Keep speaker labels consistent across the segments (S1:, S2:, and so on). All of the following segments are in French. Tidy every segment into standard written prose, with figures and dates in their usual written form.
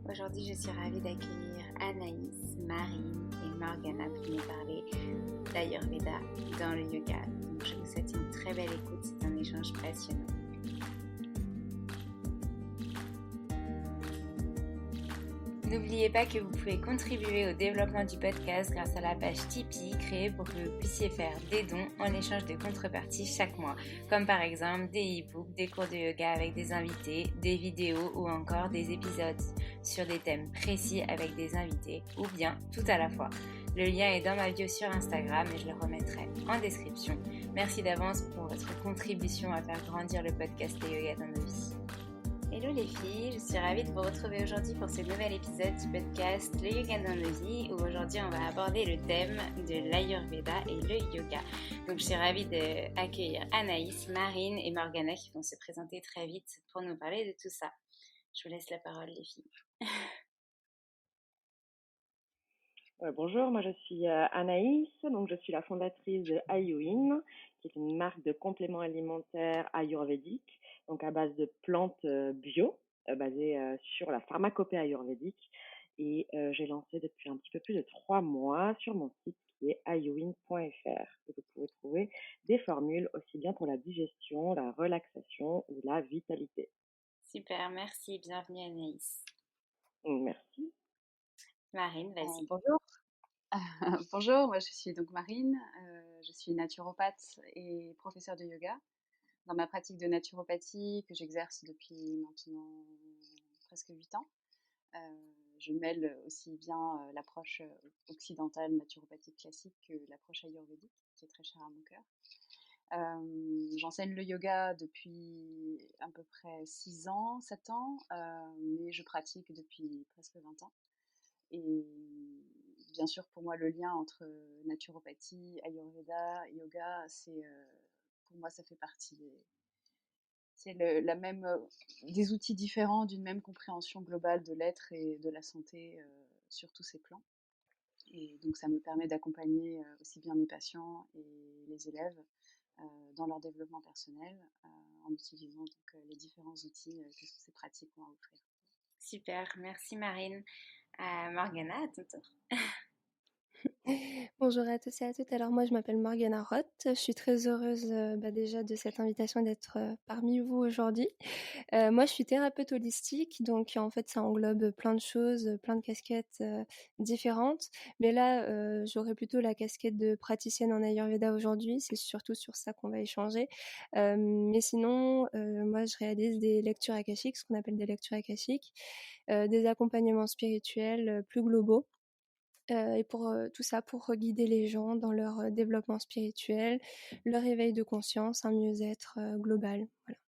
S1: Aujourd'hui, je suis ravie d'accueillir Anaïs, Marine et Morgana pour nous parler d'Ayurveda dans le yoga. Donc, je vous souhaite une très belle écoute, c'est un échange passionnant. N'oubliez pas que vous pouvez contribuer au développement du podcast grâce à la page Tipeee créée pour que vous puissiez faire des dons en échange de contreparties chaque mois, comme par exemple des e-books, des cours de yoga avec des invités, des vidéos ou encore des épisodes sur des thèmes précis avec des invités ou bien tout à la fois. Le lien est dans ma bio sur Instagram et je le remettrai en description. Merci d'avance pour votre contribution à faire grandir le podcast de Yoga dans nos vies. Hello les filles, je suis ravie de vous retrouver aujourd'hui pour ce nouvel épisode du podcast Le Yoga dans nos vies où aujourd'hui on va aborder le thème de l'Ayurveda et le yoga. Donc je suis ravie d'accueillir Anaïs, Marine et Morgana qui vont se présenter très vite pour nous parler de tout ça. Je vous laisse la parole les filles.
S2: Bonjour, moi je suis Anaïs, donc je suis la fondatrice de Ayuin, qui est une marque de compléments alimentaires ayurvédiques, donc à base de plantes bio, basées sur la pharmacopée ayurvédique. Et j'ai lancé depuis un petit peu plus de 3 mois sur mon site qui est ayuin.fr. Et vous pouvez trouver des formules aussi bien pour la digestion, la relaxation ou la vitalité.
S1: Super, merci, bienvenue Anaïs.
S2: Merci.
S1: Marine, vas-y.
S3: Bonjour. Bonjour, moi je suis donc Marine, je suis naturopathe et professeure de yoga. Dans ma pratique de naturopathie que j'exerce depuis maintenant presque 8 ans, je mêle aussi bien l'approche occidentale naturopathique classique que l'approche ayurvédique qui est très chère à mon cœur. J'enseigne le yoga depuis à peu près 6 ans, 7 ans, mais je pratique depuis presque 20 ans. Et bien sûr, pour moi, le lien entre naturopathie, ayurveda, yoga, pour moi, ça fait partie c'est la même, des outils différents d'une même compréhension globale de l'être et de la santé sur tous ces plans. Et donc, ça me permet d'accompagner aussi bien mes patients et les élèves dans leur développement personnel en utilisant donc, les différents outils que ces pratiques vont offrir.
S1: Super, merci Marine. Morgana, à ton tour.
S4: Bonjour à tous et à toutes. Alors moi je m'appelle Morgana Roth. Je suis très heureuse déjà de cette invitation d'être parmi vous aujourd'hui. Moi je suis thérapeute holistique, donc en fait ça englobe plein de choses, plein de casquettes différentes. Mais là j'aurais plutôt la casquette de praticienne en Ayurveda aujourd'hui. C'est surtout sur ça qu'on va échanger. Mais sinon moi je réalise des lectures akashiques, ce qu'on appelle des lectures akashiques, des accompagnements spirituels plus globaux. Et pour tout ça, pour guider les gens dans leur développement spirituel, leur éveil de conscience, un mieux-être global. Voilà.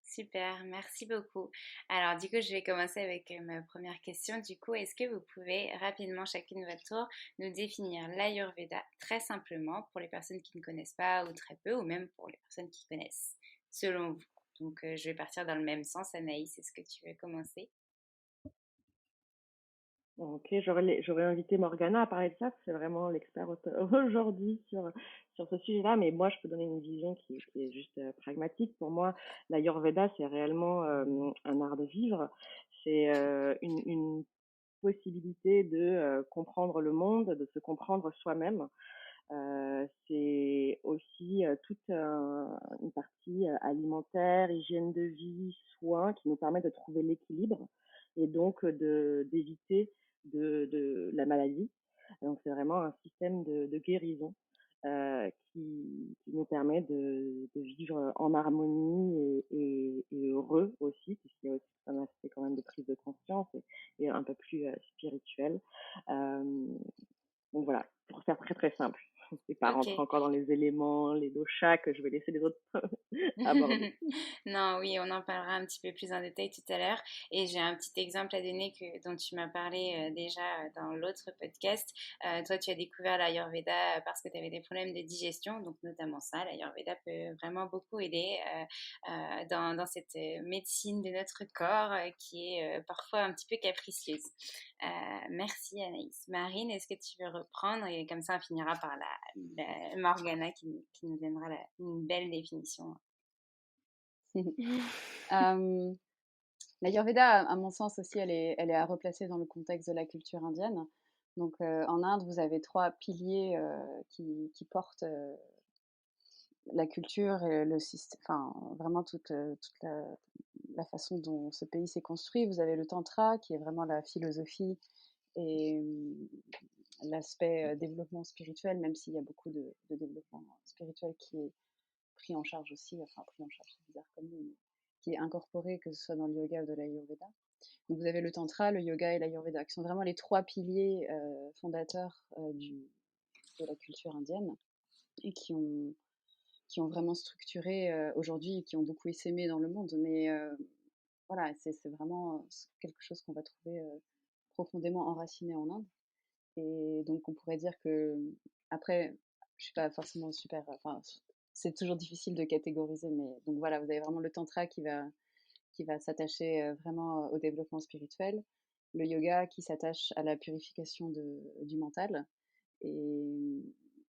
S1: Super, merci beaucoup. Alors, du coup, je vais commencer avec ma première question. Du coup, est-ce que vous pouvez rapidement, chacune de votre tour, nous définir l'Ayurveda très simplement pour les personnes qui ne connaissent pas ou très peu, ou même pour les personnes qui connaissent, selon vous? Donc, je vais partir dans le même sens. Anaïs, est-ce que tu veux commencer?
S2: Ok, j'aurais invité Morgana à parler de ça, parce que c'est vraiment l'expert aujourd'hui sur ce sujet-là, mais moi je peux donner une vision qui est juste pragmatique. Pour moi, l'Ayurveda, c'est réellement un art de vivre, c'est une possibilité de comprendre le monde, de se comprendre soi-même. C'est aussi toute une partie alimentaire, hygiène de vie, soins qui nous permet de trouver l'équilibre et donc d'éviter de la maladie. Donc c'est vraiment un système de guérison qui nous permet de vivre en harmonie et heureux aussi, puisqu'il y a aussi un aspect quand même de prise de conscience et un peu plus spirituel. Donc voilà, pour faire très très simple et pas rentrer encore dans les éléments, les doshas que je vais laisser les autres aborder.
S1: Non, oui, on en parlera un petit peu plus en détail tout à l'heure. Et j'ai un petit exemple à donner dont tu m'as parlé déjà dans l'autre podcast. Toi, tu as découvert l'Ayurveda parce que tu avais des problèmes de digestion, donc notamment ça. L'Ayurveda peut vraiment beaucoup aider dans cette médecine de notre corps qui est parfois un petit peu capricieuse. Merci Anaïs. Marine, est-ce que tu veux reprendre et comme ça on finira par la Morgana qui nous donnera une belle définition.
S3: L'Ayurveda, à mon sens aussi, elle est à replacer dans le contexte de la culture indienne. Donc, en Inde, vous avez 3 piliers qui portent la culture et le système, enfin, vraiment toute la façon dont ce pays s'est construit. Vous avez le Tantra, qui est vraiment la philosophie et l'aspect développement spirituel, même s'il y a beaucoup de développement spirituel qui est pris en charge aussi, enfin pris en charge, c'est bizarre comme mot, mais qui est incorporé, que ce soit dans le yoga ou de l'Ayurveda. Donc vous avez le Tantra, le yoga et l'Ayurveda, qui sont vraiment les 3 piliers fondateurs de la culture indienne et qui ont vraiment structuré aujourd'hui et qui ont beaucoup essaimé dans le monde. Mais voilà, c'est vraiment quelque chose qu'on va trouver profondément enraciné en Inde. Et donc, on pourrait dire que, après, je suis pas forcément super. Enfin, c'est toujours difficile de catégoriser, mais donc voilà, vous avez vraiment le tantra qui va s'attacher vraiment au développement spirituel, le yoga qui s'attache à la purification du mental et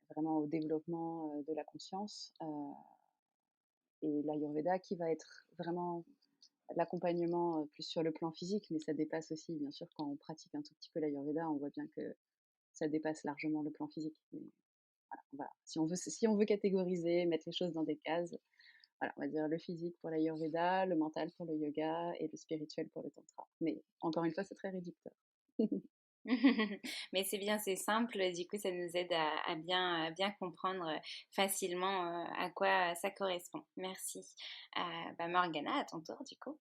S3: vraiment au développement de la conscience, et l'Ayurveda qui va être vraiment l'accompagnement plus sur le plan physique, mais ça dépasse aussi, bien sûr, quand on pratique un tout petit peu l'Ayurveda, on voit bien que ça dépasse largement le plan physique. Mais voilà. Si on veut catégoriser, mettre les choses dans des cases, voilà, on va dire le physique pour l'Ayurveda, le mental pour le yoga et le spirituel pour le tantra. Mais encore une fois, c'est très réducteur.
S1: Mais c'est bien, c'est simple, du coup ça nous aide à bien comprendre facilement à quoi ça correspond. Merci. Bah Morgana, à ton tour du coup.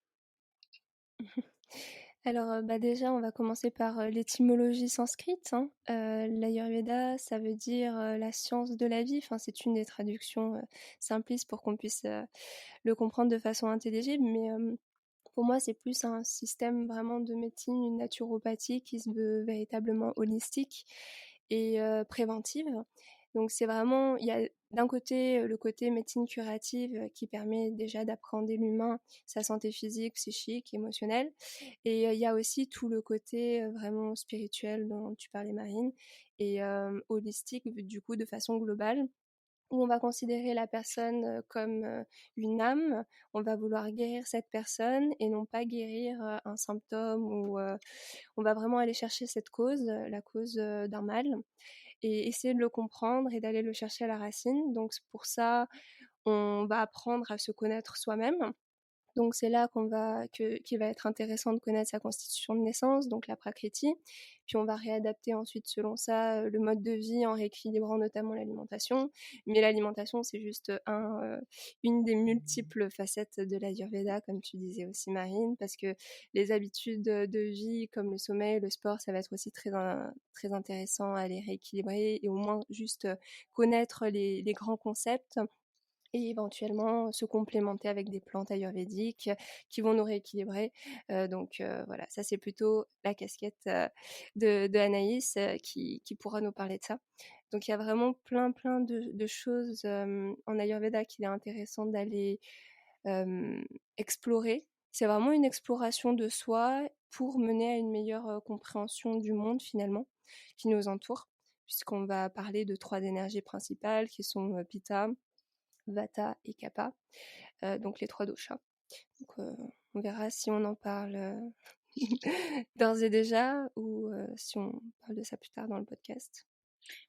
S4: Alors, bah, déjà, on va commencer par l'étymologie sanskrite, hein. L'Ayurveda, ça veut dire la science de la vie. Enfin, c'est une des traductions simplistes pour qu'on puisse le comprendre de façon intelligible. Mais pour moi, c'est plus un système vraiment de médecine, une naturopathie qui se veut véritablement holistique et préventive. Donc c'est vraiment, il y a d'un côté le côté médecine curative qui permet déjà d'appréhender l'humain, sa santé physique, psychique, émotionnelle. Et il y a aussi tout le côté vraiment spirituel dont tu parlais, Marine, et holistique, du coup, de façon globale, où on va considérer la personne comme une âme, on va vouloir guérir cette personne et non pas guérir un symptôme, ou on va vraiment aller chercher cette cause, la cause d'un mal, et essayer de le comprendre et d'aller le chercher à la racine. Donc pour ça, on va apprendre à se connaître soi-même. Donc c'est là qu'il va être intéressant de connaître sa constitution de naissance, donc la prakriti. Puis on va réadapter ensuite selon ça le mode de vie en rééquilibrant notamment l'alimentation. Mais l'alimentation, c'est juste une des multiples facettes de l'Ayurveda, comme tu disais aussi, Marine, parce que les habitudes de vie comme le sommeil, le sport, ça va être aussi très intéressant à les rééquilibrer et au moins juste connaître les grands concepts et éventuellement se complémenter avec des plantes ayurvédiques qui vont nous rééquilibrer. Donc voilà, ça c'est plutôt la casquette de Anaïs qui pourra nous parler de ça. Donc il y a vraiment plein de choses en Ayurveda qu'il est intéressant d'aller explorer. C'est vraiment une exploration de soi pour mener à une meilleure compréhension du monde finalement qui nous entoure, puisqu'on va parler de 3 énergies principales qui sont Pitta, Vata et Kapha, donc les 3 doshas. Donc, on verra si on en parle d'ores et déjà ou si on parle de ça plus tard dans le podcast.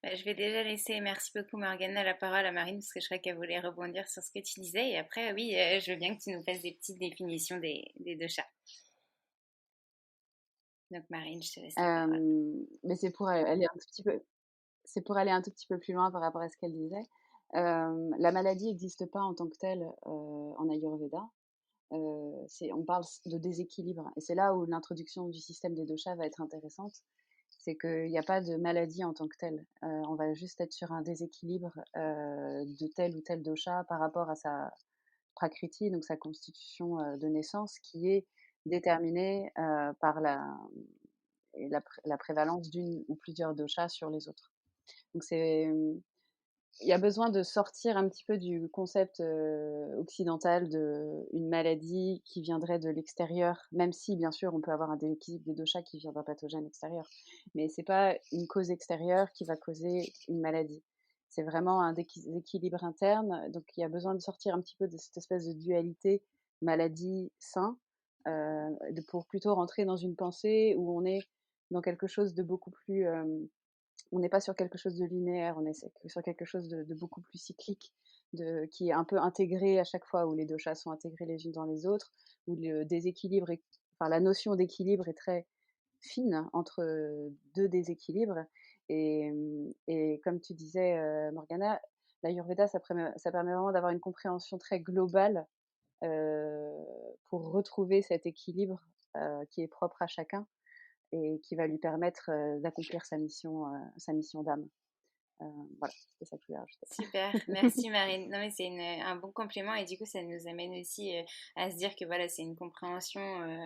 S1: Je vais déjà laisser, merci beaucoup Morgana, la parole à Marine parce que je crois qu'elle voulait rebondir sur ce que tu disais. Et après, oui, je veux bien que tu nous fasses des petites définitions des deux chats. Donc Marine, je te laisse la parole.
S3: Mais c'est pour aller un tout petit peu, c'est pour aller un tout petit peu plus loin par rapport à ce qu'elle disait. La maladie n'existe pas en tant que telle en Ayurveda. On parle de déséquilibre. Et c'est là où l'introduction du système des doshas va être intéressante. C'est qu'il n'y a pas de maladie en tant que telle. On va juste être sur un déséquilibre de tel ou tel dosha par rapport à sa prakriti, donc sa constitution de naissance, qui est déterminée par la prévalence d'une ou plusieurs doshas sur les autres. Donc il y a besoin de sortir un petit peu du concept occidental d'une maladie qui viendrait de l'extérieur, même si bien sûr on peut avoir un déséquilibre des doshas qui vient d'un pathogène extérieur, mais c'est pas une cause extérieure qui va causer une maladie. C'est vraiment un déséquilibre interne, donc il y a besoin de sortir un petit peu de cette espèce de dualité maladie-sain pour plutôt rentrer dans une pensée où on est dans quelque chose de beaucoup plus... on n'est pas sur quelque chose de linéaire, on est sur quelque chose de beaucoup plus cyclique, qui est un peu intégré à chaque fois, où les doshas sont intégrés les unes dans les autres, où le déséquilibre enfin, la notion d'équilibre est très fine entre deux déséquilibres. Et comme tu disais, Morgana, l'Ayurveda, ça permet vraiment d'avoir une compréhension très globale pour retrouver cet équilibre qui est propre à chacun et qui va lui permettre d'accomplir sa mission d'âme. Voilà, c'était ça que je voulais rajouter.
S1: Super, merci Marine. Non mais c'est un bon compliment et du coup ça nous amène aussi à se dire que voilà c'est une compréhension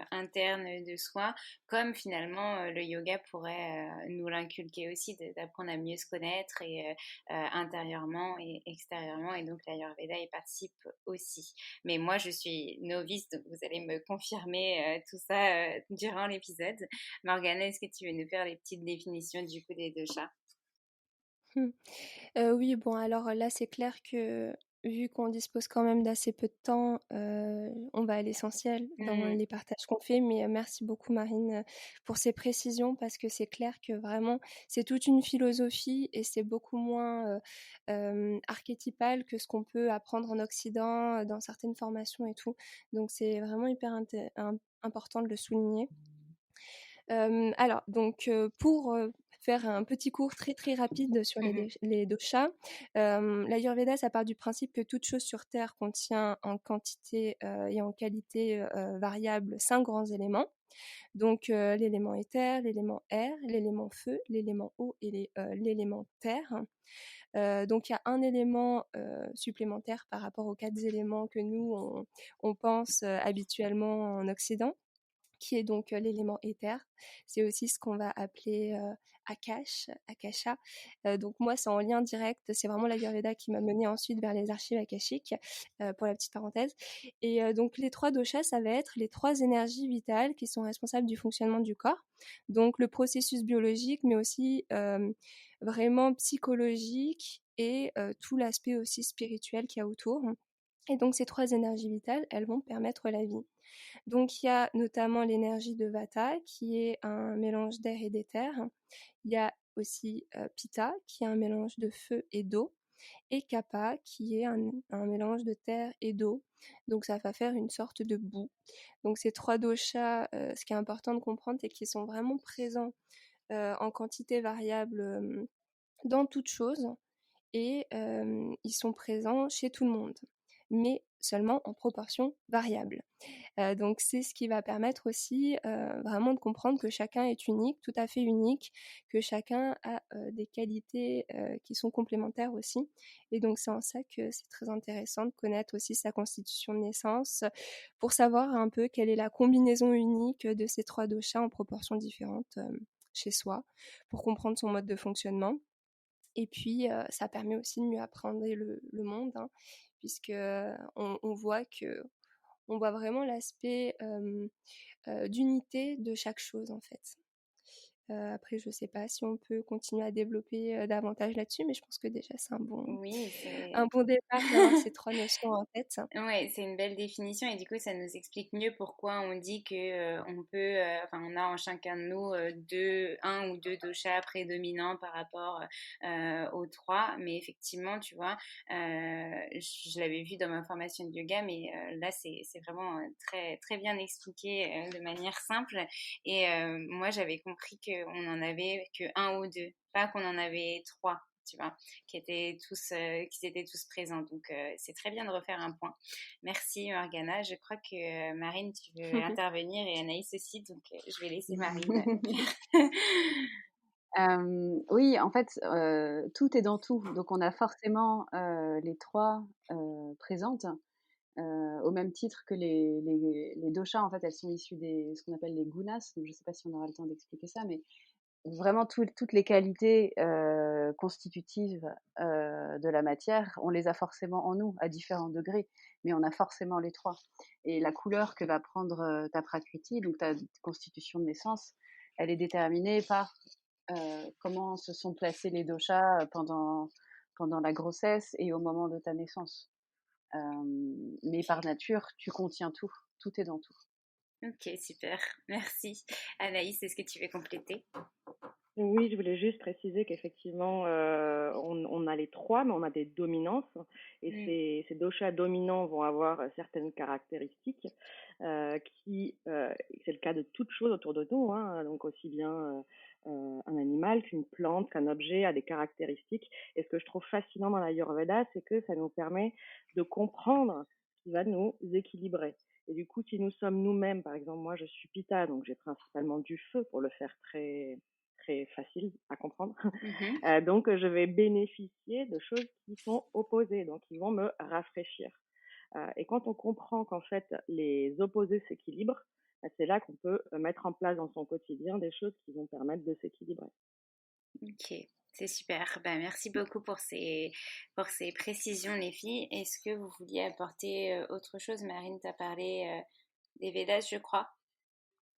S1: interne de soi, comme finalement le yoga pourrait nous l'inculquer aussi, d'apprendre à mieux se connaître et intérieurement et extérieurement, et donc l'Ayurveda y participe aussi. Mais moi je suis novice, donc vous allez me confirmer tout ça durant l'épisode. Morgana, est-ce que tu veux nous faire les petites définitions du coup des deux chats?
S4: Mmh. Oui, bon, alors là, c'est clair que vu qu'on dispose quand même d'assez peu de temps, on va à l'essentiel dans
S1: Mhm.
S4: les partages qu'on fait. Mais merci beaucoup, Marine, pour ces précisions, parce que c'est clair que vraiment, c'est toute une philosophie et c'est beaucoup moins archétypal que ce qu'on peut apprendre en Occident, dans certaines formations et tout. Donc, c'est vraiment hyper important de le souligner. Alors, donc, pour faire un petit cours très très rapide sur
S1: Mhm.
S4: les doshas, l'Ayurveda, ça part du principe que toute chose sur Terre contient en quantité et en qualité variable 5 grands éléments. Donc, l'élément éther, l'élément air, l'élément feu, l'élément eau et l'élément terre. Donc, il y a un élément supplémentaire par rapport aux 4 éléments que nous, on pense habituellement en Occident, qui est donc l'élément éther. C'est aussi ce qu'on va appeler akasha. Donc moi, c'est en lien direct. C'est vraiment l'Ayurveda qui m'a mené ensuite vers les archives akashiques, pour la petite parenthèse. Et donc les 3 doshas, ça va être les 3 énergies vitales qui sont responsables du fonctionnement du corps. Donc le processus biologique, mais aussi vraiment psychologique et tout l'aspect aussi spirituel qu'il y a autour. Et donc ces 3 énergies vitales, elles vont permettre la vie. Donc, il y a notamment l'énergie de Vata, qui est un mélange d'air et d'éther. Il y a aussi Pitta, qui est un mélange de feu et d'eau. Et Kapha, qui est un mélange de terre et d'eau. Donc, ça va faire une sorte de boue. Donc, ces 3 doshas, ce qui est important de comprendre, c'est qu'ils sont vraiment présents en quantité variable dans toute chose. Et ils sont présents chez tout le monde, mais seulement en proportion variable. Donc c'est ce qui va permettre aussi vraiment de comprendre que chacun est unique, tout à fait unique, que chacun a des qualités qui sont complémentaires aussi. Et donc c'est en ça que c'est très intéressant de connaître aussi sa constitution de naissance pour savoir un peu quelle est la combinaison unique de ces 3 doshas en proportions différentes chez soi, pour comprendre son mode de fonctionnement. Et puis, ça permet aussi de mieux appréhender le monde, hein, puisque on voit vraiment l'aspect d'unité de chaque chose, en fait. Après, je ne sais pas si on peut continuer à développer davantage là-dessus, mais je pense que déjà, c'est
S1: Oui,
S4: un
S1: c'est...
S4: bon départ d'avoir ces 3 notions en tête.
S1: Ouais, c'est une belle définition et du coup ça nous explique mieux pourquoi on dit que on peut, enfin on a en chacun de nous un ou deux doshas prédominants par rapport aux trois, mais effectivement tu vois, je l'avais vu dans ma formation de yoga, mais là c'est vraiment très très bien expliqué de manière simple, et moi j'avais compris qu'on en avait que un ou deux, pas qu'on en avait trois, tu vois, qui étaient tous présents. Donc, c'est très bien de refaire un point. Merci, Morgana. Je crois que Marine, tu veux intervenir, et Anaïs aussi. Donc, je vais laisser Marine faire.
S3: Oui, en fait, tout est dans tout. Donc, on a forcément les 3 présentes. Au même titre que les doshas, en fait, elles sont issues ce qu'on appelle les gunas. Donc, je ne sais pas si on aura le temps d'expliquer ça, mais vraiment toutes les qualités constitutives de la matière, on les a forcément en nous à différents degrés, mais on a forcément les 3. Et la couleur que va prendre ta prakriti, donc ta constitution de naissance, elle est déterminée par comment se sont placés les doshas pendant la grossesse et au moment de ta naissance. Mais par nature, tu contiens tout est dans tout.
S1: Ok, super. Merci. Anaïs, est-ce que tu veux compléter?
S2: Oui, je voulais juste préciser qu'effectivement, on a les trois, mais on a des dominances. Et
S1: Mm.
S2: ces doshas dominants vont avoir certaines caractéristiques c'est le cas de toute chose autour de nous, hein, donc aussi bien un animal qu'une plante, qu'un objet a des caractéristiques. Et ce que je trouve fascinant dans l'Ayurveda, c'est que ça nous permet de comprendre ce qui va nous équilibrer. Et du coup, si nous sommes nous-mêmes, par exemple, moi je suis Pitta, donc j'ai principalement du feu pour le faire très facile à comprendre.
S1: Mhm.
S2: Donc, je vais bénéficier de choses qui sont opposées, donc qui vont me rafraîchir. Et quand on comprend qu'en fait, les opposés s'équilibrent, c'est là qu'on peut mettre en place dans son quotidien des choses qui vont permettre de s'équilibrer.
S1: Ok, c'est super. Ben, merci beaucoup pour ces précisions, les filles. Est-ce que vous vouliez apporter autre chose? Marine t'a parlé des Védas, je crois.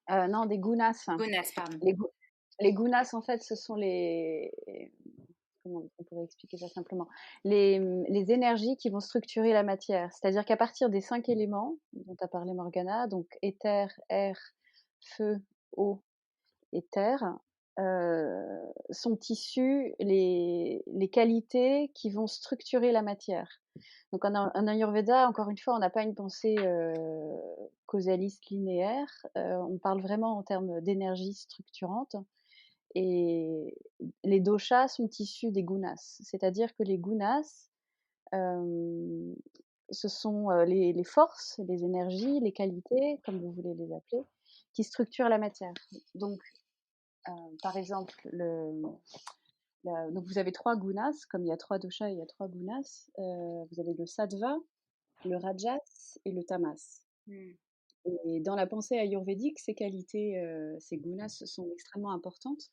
S3: Non, des gunas.
S1: Gunas, pardon.
S3: Les, gu- les gunas, en fait, ce sont comment on pourrait expliquer ça simplement? Les énergies qui vont structurer la matière. C'est-à-dire qu'à partir des 5 éléments dont a parlé Morgana, donc éther, air, feu, eau et terre, sont issues les qualités qui vont structurer la matière. Donc en Ayurveda, encore une fois, on n'a pas une pensée causaliste linéaire, on parle vraiment en termes d'énergie structurante. Et les doshas sont issus des gunas, c'est-à-dire que les gunas, ce sont les forces, les énergies, les qualités, comme vous voulez les appeler, qui structurent la matière. Donc, par exemple, donc vous avez 3 gunas, comme il y a 3 doshas, il y a 3 gunas. Vous avez le sattva, le rajas et le tamas.
S1: Mm.
S3: Et dans la pensée ayurvédique, ces qualités, ces gunas sont extrêmement importantes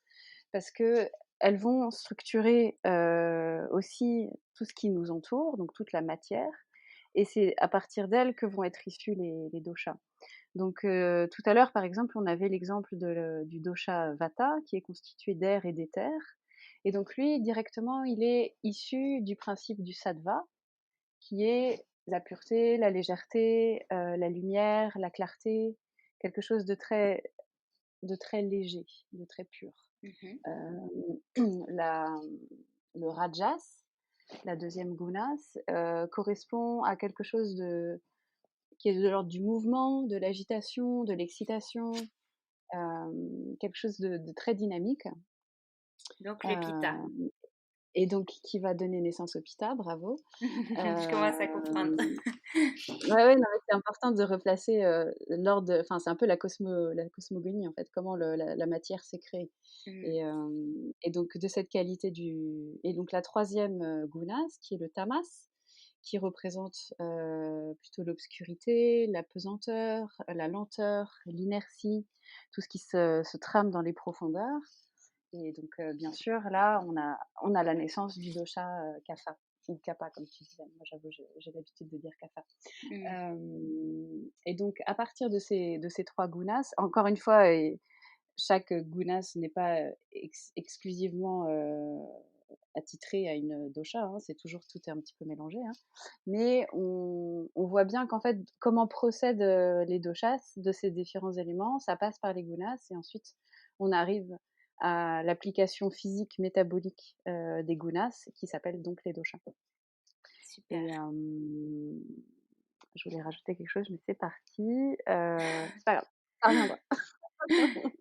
S3: parce que elles vont structurer aussi tout ce qui nous entoure, donc toute la matière, et c'est à partir d'elles que vont être issus les doshas. Donc tout à l'heure, par exemple, on avait l'exemple du dosha Vata, qui est constitué d'air et d'éther. Et donc lui, directement, il est issu du principe du sattva, qui est la pureté, la légèreté, la lumière, la clarté, quelque chose de très léger, de très pur.
S1: Mhm.
S3: La, le rajas, la deuxième gunas, correspond à quelque chose qui est de l'ordre du mouvement, de l'agitation, de l'excitation, quelque chose de très dynamique.
S1: Donc le Pitta.
S3: Euh, et donc qui va donner naissance au Pitta, bravo.
S1: Je commence à comprendre.
S3: Ouais, non, mais c'est important de replacer l'ordre, enfin c'est un peu la cosmogonie en fait, comment la matière s'est créée.
S1: Mm.
S3: Et donc de cette qualité et donc la troisième gunas, qui est le tamas, qui représente plutôt l'obscurité, la pesanteur, la lenteur, l'inertie, tout ce qui se trame dans les profondeurs. Et donc, bien sûr, là, on a la naissance du dosha kapha, ou kapha, comme tu disais. Moi, j'avoue, j'ai l'habitude de dire kapha.
S1: Mm.
S3: Et donc, à partir de ces 3 gunas, encore une fois, chaque gunas n'est pas exclusivement attitré à une dosha, hein, c'est toujours tout est un petit peu mélangé, hein. Mais on voit bien qu'en fait, comment procèdent les doshas de ces différents éléments, ça passe par les gunas et ensuite on arrive à l'application physique métabolique des gunas qui s'appelle donc les doshas.
S1: Super.
S3: Et je voulais rajouter quelque chose, mais c'est parti. C'est pas grave, ça reviendra.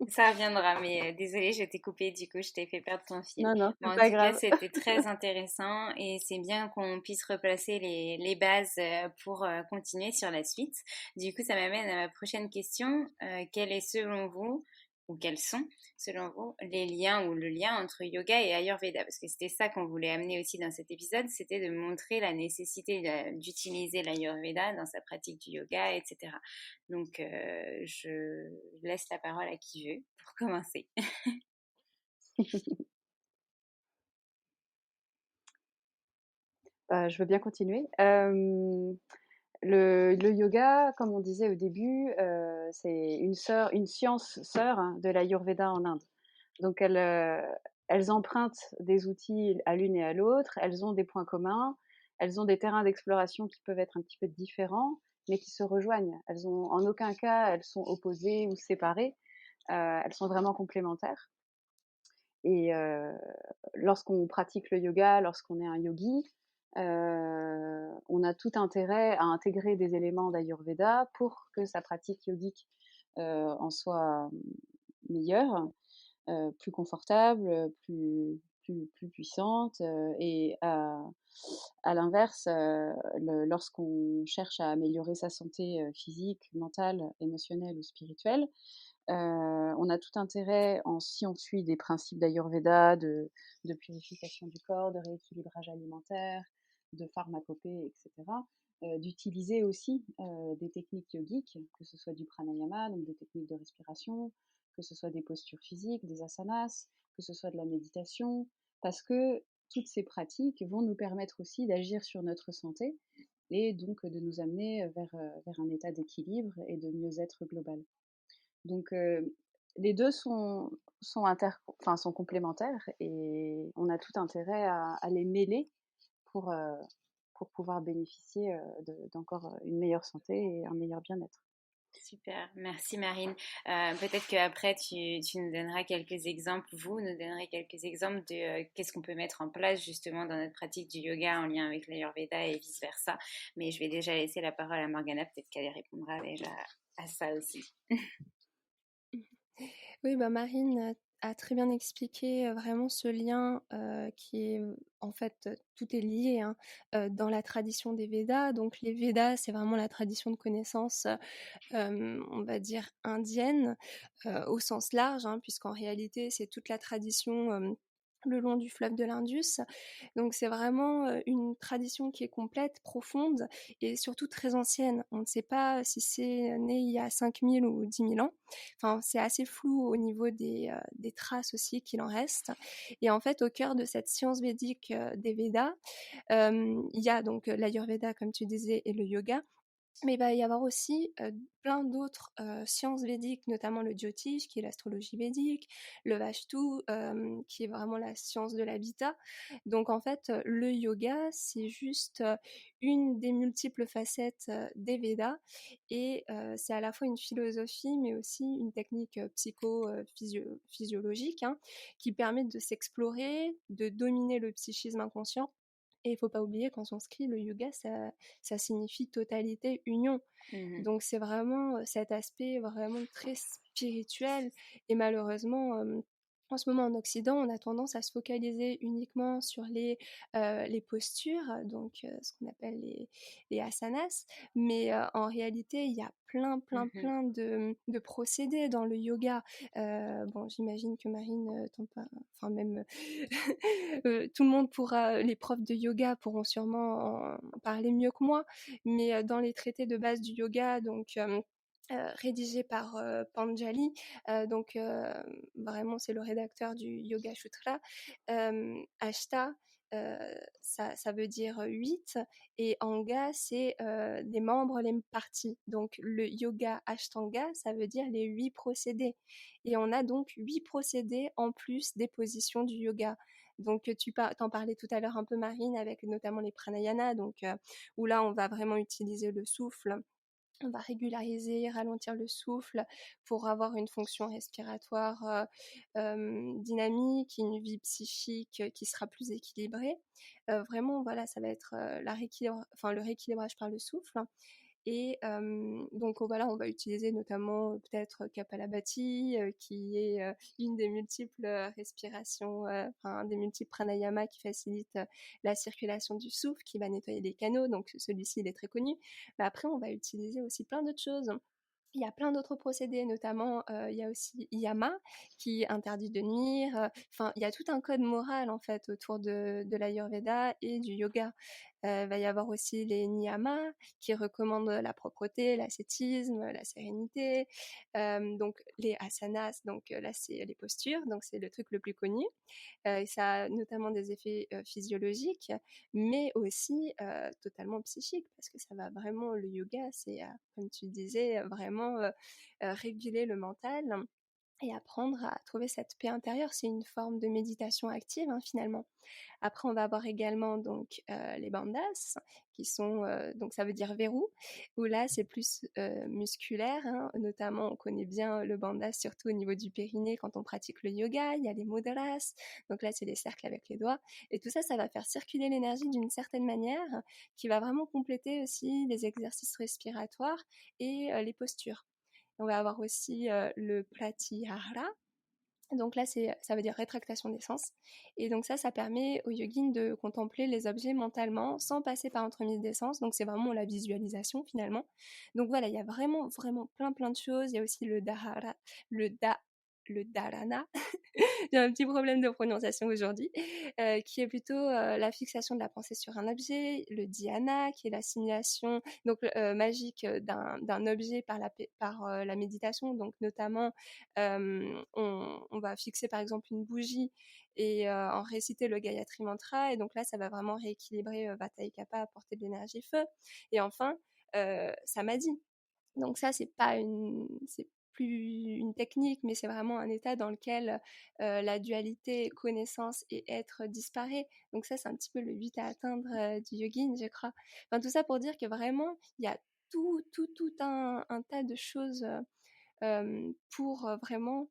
S1: Ça reviendra, mais désolée, je t'ai coupé, du coup, je t'ai fait perdre ton fil.
S3: Non, non,
S1: Bon,
S3: c'est
S1: en
S3: pas
S1: tout cas,
S3: grave.
S1: c'était très intéressant et c'est bien qu'on puisse replacer les bases pour continuer sur la suite. Du coup, ça m'amène à ma prochaine question. Quel est selon vous, ou quels sont, selon vous, les liens ou le lien entre yoga et Ayurveda? Parce que c'était ça qu'on voulait amener aussi dans cet épisode, c'était de montrer la nécessité d'utiliser l'Ayurveda dans sa pratique du yoga, etc. Donc, je laisse la parole à qui veut pour commencer.
S3: Je veux bien continuer. Le yoga, comme on disait au début, c'est une science sœur hein, de l'Ayurveda en Inde. Donc elles empruntent des outils à l'une et à l'autre, elles ont des points communs, elles ont des terrains d'exploration qui peuvent être un petit peu différents, mais qui se rejoignent. Elles ont, en aucun cas, elles sont opposées ou séparées. Elles sont vraiment complémentaires. Et lorsqu'on pratique le yoga, lorsqu'on est un yogi, on a tout intérêt à intégrer des éléments d'Ayurveda pour que sa pratique yogique en soit meilleure, plus confortable, plus puissante. Et à l'inverse, lorsqu'on cherche à améliorer sa santé physique, mentale, émotionnelle ou spirituelle, on a tout intérêt, si on suit des principes d'Ayurveda, de purification du corps, de rééquilibrage alimentaire, de pharmacopée, etc., d'utiliser aussi des techniques yogiques, que ce soit du pranayama, donc des techniques de respiration, que ce soit des postures physiques, des asanas, que ce soit de la méditation, parce que toutes ces pratiques vont nous permettre aussi d'agir sur notre santé et donc de nous amener vers un état d'équilibre et de mieux-être global. Donc les deux sont complémentaires et on a tout intérêt à les mêler pour, pour pouvoir bénéficier d'encore une meilleure santé et un meilleur bien-être.
S1: Super, merci Marine. Peut-être qu'après, tu nous donneras quelques exemples, vous nous donnerez quelques exemples de qu'est-ce qu'on peut mettre en place justement dans notre pratique du yoga en lien avec l'Ayurveda et vice-versa. Mais je vais déjà laisser la parole à Morgana, peut-être qu'elle répondra déjà à ça aussi.
S4: Oui, bah Marine a très bien expliqué vraiment ce lien qui est en fait tout est lié hein, dans la tradition des Védas. Donc les Védas, c'est vraiment la tradition de connaissances, on va dire indienne au sens large, hein, puisqu'en réalité c'est toute la tradition le long du fleuve de l'Indus. Donc c'est vraiment une tradition qui est complète, profonde et surtout très ancienne. On ne sait pas si c'est né il y a 5000 ou 10 000 ans. Enfin, c'est assez flou au niveau des traces aussi qu'il en reste. Et en fait, au cœur de cette science védique des Védas, il y a donc l'Ayurveda, comme tu disais, et le yoga. Mais il va y avoir aussi plein d'autres sciences védiques, notamment le Jyotish, qui est l'astrologie védique, le Vastu, qui est vraiment la science de l'habitat. Donc en fait, le yoga, c'est juste une des multiples facettes des Védas, et c'est à la fois une philosophie, mais aussi une technique psycho-physiologique hein, qui permet de s'explorer, de dominer le psychisme inconscient. Et il ne faut pas oublier qu'en sanskrit, le yoga, ça signifie totalité, union. Donc c'est vraiment cet aspect vraiment très spirituel. Et malheureusement, en ce moment en Occident, on a tendance à se focaliser uniquement sur les postures, donc ce qu'on appelle les asanas. Mais en réalité, il y a plein de procédés dans le yoga. Bon, j'imagine que Marine, enfin même tout le monde pourra, les profs de yoga pourront sûrement en parler mieux que moi, mais dans les traités de base du yoga, donc rédigé par Panjali, donc vraiment c'est le rédacteur du Yoga Sutra. Ashta, ça veut dire 8 et Anga c'est les membres, les parties. Donc le yoga Ashtanga, ça veut dire les 8 procédés. Et on a donc 8 procédés en plus des positions du yoga. Donc t'en parlais tout à l'heure un peu Marine avec notamment les pranayana, donc où là on va vraiment utiliser le souffle. On va régulariser, ralentir le souffle pour avoir une fonction respiratoire dynamique, une vie psychique qui sera plus équilibrée. Vraiment, voilà, ça va être le rééquilibrage par le souffle. Et donc voilà, on va utiliser notamment peut-être Kapalabhati, qui est une des multiples respirations, un des multiples pranayama qui facilite la circulation du souffle, qui va nettoyer les canaux. Donc celui-ci, il est très connu. Mais après, on va utiliser aussi plein d'autres choses. Il y a plein d'autres procédés, notamment il y a aussi Yama qui interdit de nuire. Enfin, il y a tout un code moral en fait autour de l'Ayurveda et du yoga. Il va y avoir aussi les Niyamas qui recommandent la propreté, l'ascétisme, la sérénité. Donc les asanas, donc là c'est les postures, donc c'est le truc le plus connu. Ça a notamment des effets physiologiques, mais aussi totalement psychiques, parce que ça va vraiment, le yoga, c'est, comme tu disais, vraiment réguler le mental. et apprendre à trouver cette paix intérieure. C'est une forme de méditation active, hein, finalement. Après, on va avoir également donc les bandhas, qui sont donc ça veut dire verrou, où là c'est plus musculaire, hein. Notamment on connaît bien le bandhas surtout au niveau du périnée quand on pratique le yoga. Il y a les mudras, donc là c'est les cercles avec les doigts, et tout ça, ça va faire circuler l'énergie d'une certaine manière, qui va vraiment compléter aussi les exercices respiratoires et les postures. On va avoir aussi le pratyahara. Donc là, ça veut dire rétractation des sens. Et donc ça permet aux yogins de contempler les objets mentalement sans passer par l'entremise des sens. Donc c'est vraiment la visualisation finalement. Donc voilà, il y a vraiment, vraiment plein de choses. Il y a aussi le da, le dharana. J'ai un petit problème de prononciation aujourd'hui, qui est plutôt la fixation de la pensée sur un objet, le dhyana, qui est l'assimilation donc magique d'un objet par la méditation. Donc notamment, on va fixer par exemple une bougie et en réciter le Gayatri Mantra. Et donc là, ça va vraiment rééquilibrer Vata et Kapha, apporter de l'énergie feu. Et enfin, Samadhi. Donc ça, c'est plus une technique, mais c'est vraiment un état dans lequel la dualité connaissance et être disparaît. Donc ça, c'est un petit peu le but à atteindre du yogin, je crois. Enfin, tout ça pour dire que vraiment, il y a tout un tas de choses pour vraiment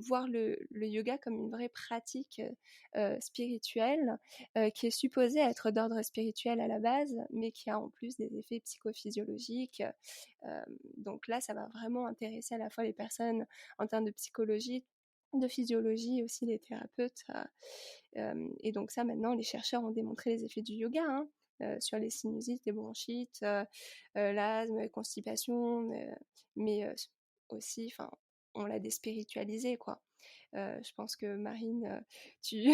S4: voir le yoga comme une vraie pratique spirituelle qui est supposée être d'ordre spirituel à la base, mais qui a en plus des effets psychophysiologiques. Donc là, ça va vraiment intéresser à la fois les personnes en termes de psychologie, de physiologie, et aussi les thérapeutes. Et donc ça, maintenant, les chercheurs ont démontré les effets du yoga, hein, sur les sinusites, les bronchites, l'asthme, la constipation, mais aussi, enfin, on l'a déspiritualisé, quoi. Je pense que Marine, tu,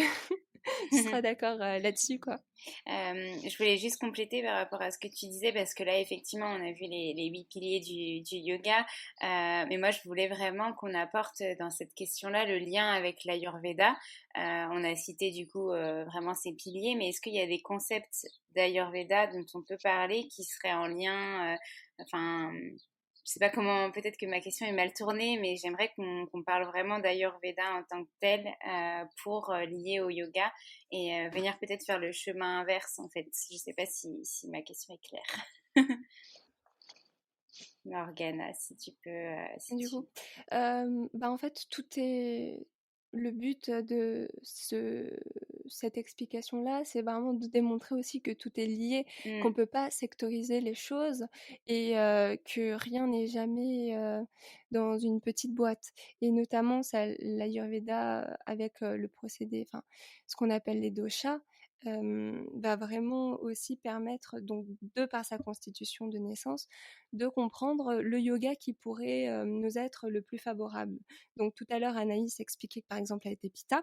S4: tu seras d'accord là-dessus, quoi.
S1: Je voulais juste compléter par rapport à ce que tu disais, parce que là, effectivement, on a vu les 8 piliers du yoga, mais moi, je voulais vraiment qu'on apporte dans cette question-là le lien avec l'Ayurveda. On a cité du coup vraiment ces piliers, mais est-ce qu'il y a des concepts d'Ayurveda dont on peut parler qui seraient en lien, enfin, je sais pas comment, peut-être que ma question est mal tournée, mais j'aimerais qu'on parle vraiment d'Ayurveda en tant que tel pour lier au yoga et venir peut-être faire le chemin inverse en fait. Je sais pas si ma question est claire. Morgana, si tu peux.
S4: Du coup, en fait, tout est le but de cette explication-là, c'est vraiment de démontrer aussi que tout est lié, qu'on peut pas sectoriser les choses et que rien n'est jamais dans une petite boîte. Et notamment, ça, l'Ayurveda avec le procédé, enfin, ce qu'on appelle les doshas, va vraiment aussi permettre, donc de par sa constitution de naissance, de comprendre le yoga qui pourrait nous être le plus favorable. Donc tout à l'heure, Anaïs expliquait que par exemple elle était Pitta.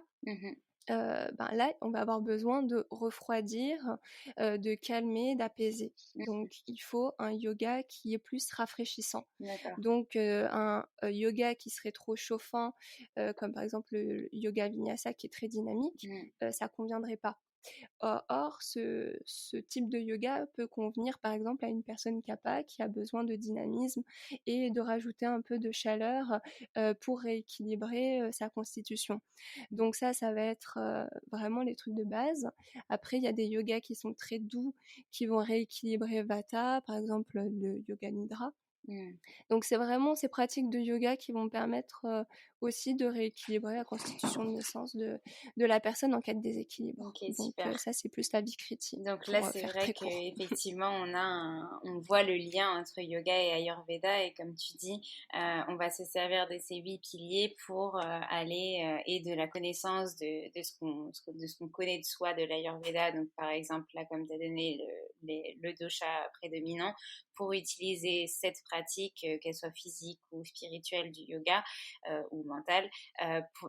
S4: Là, on va avoir besoin de refroidir, de calmer, d'apaiser. Donc, il faut un yoga qui est plus rafraîchissant.
S1: D'accord.
S4: Donc, un yoga qui serait trop chauffant, comme par exemple le yoga vinyasa qui est très dynamique, ça conviendrait pas. Or, ce type de yoga peut convenir par exemple à une personne kapha qui a besoin de dynamisme et de rajouter un peu de chaleur pour rééquilibrer sa constitution. Donc ça va être vraiment les trucs de base. Après, il y a des yogas qui sont très doux, qui vont rééquilibrer Vata, par exemple le yoga Nidra. Donc c'est vraiment ces pratiques de yoga qui vont permettre aussi de rééquilibrer la constitution de naissance de la personne en cas de déséquilibre.
S1: Okay,
S4: donc ça, c'est plus la vie critique.
S1: Donc là, c'est vrai qu'effectivement, on voit le lien entre yoga et Ayurveda, et comme tu dis, on va se servir de ces 8 piliers pour aller et de la connaissance de ce qu'on connaît de soi de l'Ayurveda. Donc par exemple, là, comme tu as donné le dosha prédominant, pour utiliser cette pratique, qu'elle soit physique ou spirituelle du yoga ou mentale,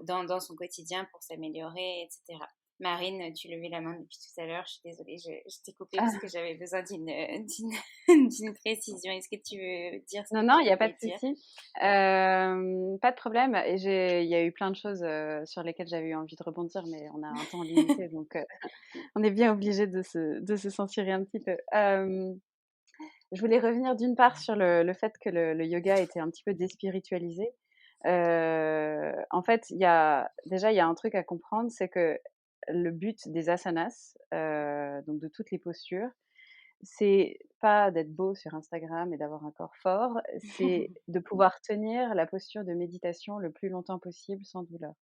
S1: dans son quotidien pour s'améliorer, etc. Marine, tu levais la main depuis tout à l'heure. Je suis désolée, je t'ai coupée parce que j'avais besoin d'une précision. Est-ce que tu veux dire ce que
S3: Non,
S1: tu
S3: il n'y a pas de
S1: voulais dire?
S3: souci. Pas de problème. Et il y a eu plein de choses sur lesquelles j'avais eu envie de rebondir, mais on a un temps limité, donc on est bien obligé de se censurer un petit peu. Je voulais revenir d'une part sur le fait que le yoga était un petit peu déspiritualisé. En fait, il y a un truc à comprendre, c'est que le but des asanas, donc de toutes les postures, c'est pas d'être beau sur Instagram et d'avoir un corps fort, c'est de pouvoir tenir la posture de méditation le plus longtemps possible sans douleur.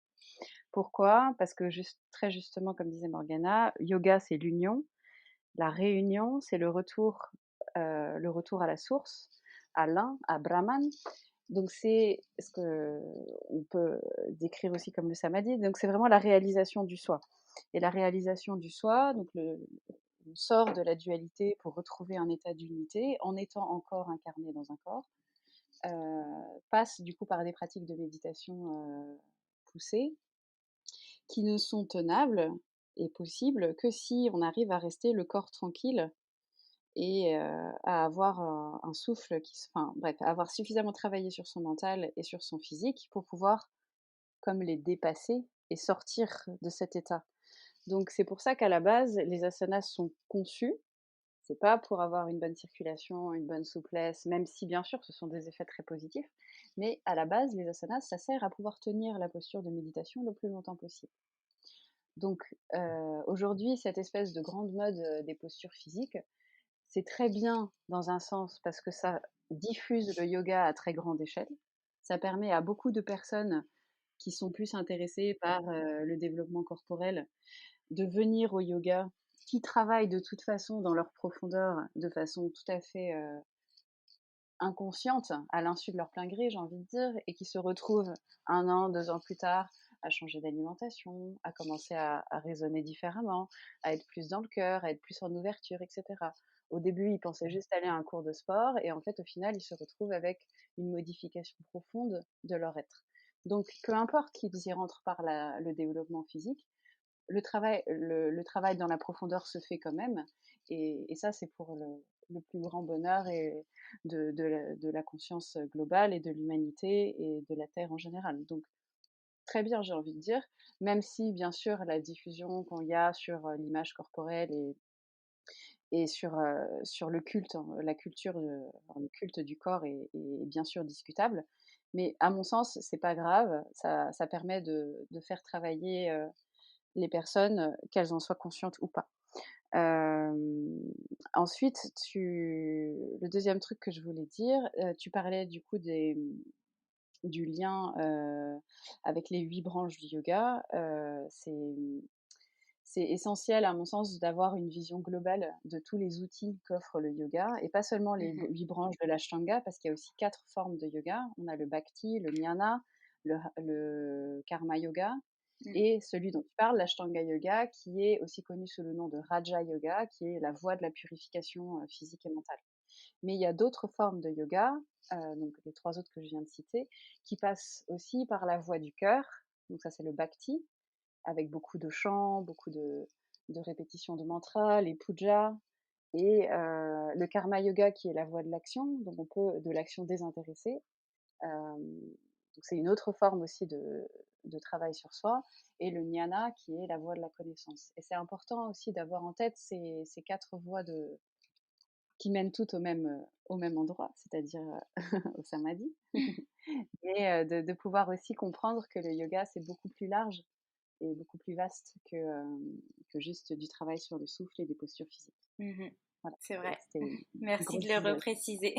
S3: Pourquoi? Parce que très justement, comme disait Morgana, yoga, c'est l'union. La réunion, c'est le retour à la source, à l'un, à Brahman. Donc c'est ce que on peut décrire aussi comme le samadhi. Donc c'est vraiment la réalisation du soi. Et la réalisation du soi, donc on sort de la dualité pour retrouver un état d'unité en étant encore incarné dans un corps, passe du coup par des pratiques de méditation poussées qui ne sont tenables et possibles que si on arrive à rester le corps tranquille et à avoir un souffle enfin bref, à avoir suffisamment travaillé sur son mental et sur son physique pour pouvoir comme les dépasser et sortir de cet état. Donc c'est pour ça qu'à la base, les asanas sont conçus. C'est pas pour avoir une bonne circulation, une bonne souplesse, même si bien sûr ce sont des effets très positifs. Mais à la base, les asanas, ça sert à pouvoir tenir la posture de méditation le plus longtemps possible. Donc aujourd'hui, cette espèce de grande mode des postures physiques, c'est très bien dans un sens parce que ça diffuse le yoga à très grande échelle. Ça permet à beaucoup de personnes qui sont plus intéressées par le développement corporel de venir au yoga, qui travaillent de toute façon dans leur profondeur de façon tout à fait inconsciente, à l'insu de leur plein gré, j'ai envie de dire, et qui se retrouvent 1 an, 2 ans plus tard à changer d'alimentation, à commencer à raisonner différemment, à être plus dans le cœur, à être plus en ouverture, etc. Au début, ils pensaient juste aller à un cours de sport, et en fait, au final, ils se retrouvent avec une modification profonde de leur être. Donc, peu importe qu'ils y rentrent par le développement physique, le travail dans la profondeur se fait quand même, et ça, c'est pour le plus grand bonheur et de la conscience globale et de l'humanité et de la Terre en général. Donc, très bien, j'ai envie de dire, même si, bien sûr, la diffusion qu'on y a sur l'image corporelle et sur le culte, la culture, le culte du corps est bien sûr discutable. Mais à mon sens, c'est pas grave. Ça permet de faire travailler les personnes, qu'elles en soient conscientes ou pas. Ensuite, le deuxième truc que je voulais dire, tu parlais du coup du lien avec les 8 branches du yoga. C'est essentiel, à mon sens, d'avoir une vision globale de tous les outils qu'offre le yoga, et pas seulement les 8 branches de l'Ashtanga, parce qu'il y a aussi 4 formes de yoga. On a le Bhakti, le Jnana, le Karma Yoga, et celui dont tu parles, l'Ashtanga Yoga, qui est aussi connu sous le nom de Raja Yoga, qui est la voie de la purification physique et mentale. Mais il y a d'autres formes de yoga, donc les 3 autres que je viens de citer, qui passent aussi par la voie du cœur. Donc ça, c'est le Bhakti, avec beaucoup de chants, beaucoup de répétitions de mantras, les pujas, et le karma yoga qui est la voie de l'action, donc on peut de l'action désintéressée. Donc c'est une autre forme aussi de travail sur soi, et le jnana qui est la voie de la connaissance. Et c'est important aussi d'avoir en tête ces 4 voies qui mènent toutes au même endroit, c'est-à-dire au samadhi, mais de pouvoir aussi comprendre que le yoga c'est beaucoup plus large est beaucoup plus vaste que juste du travail sur le souffle et des postures physiques. Voilà.
S1: C'est vrai.
S3: Une
S1: Merci de le repréciser.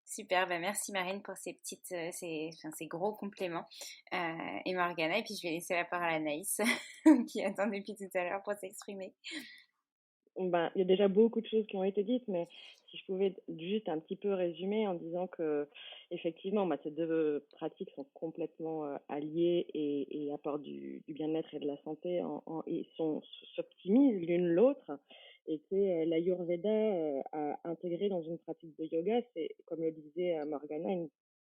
S1: Super, merci Marine pour ces gros compléments. Et Morgana, et puis je vais laisser la parole à Anaïs qui attend depuis tout à l'heure pour s'exprimer.
S2: Il y a déjà beaucoup de choses qui ont été dites, mais si je pouvais juste un petit peu résumer en disant que effectivement, ces 2 pratiques sont complètement alliées et apportent du bien-être et de la santé et s'optimisent l'une l'autre. Et que l'Ayurveda a intégré dans une pratique de yoga, c'est, comme le disait Morgana,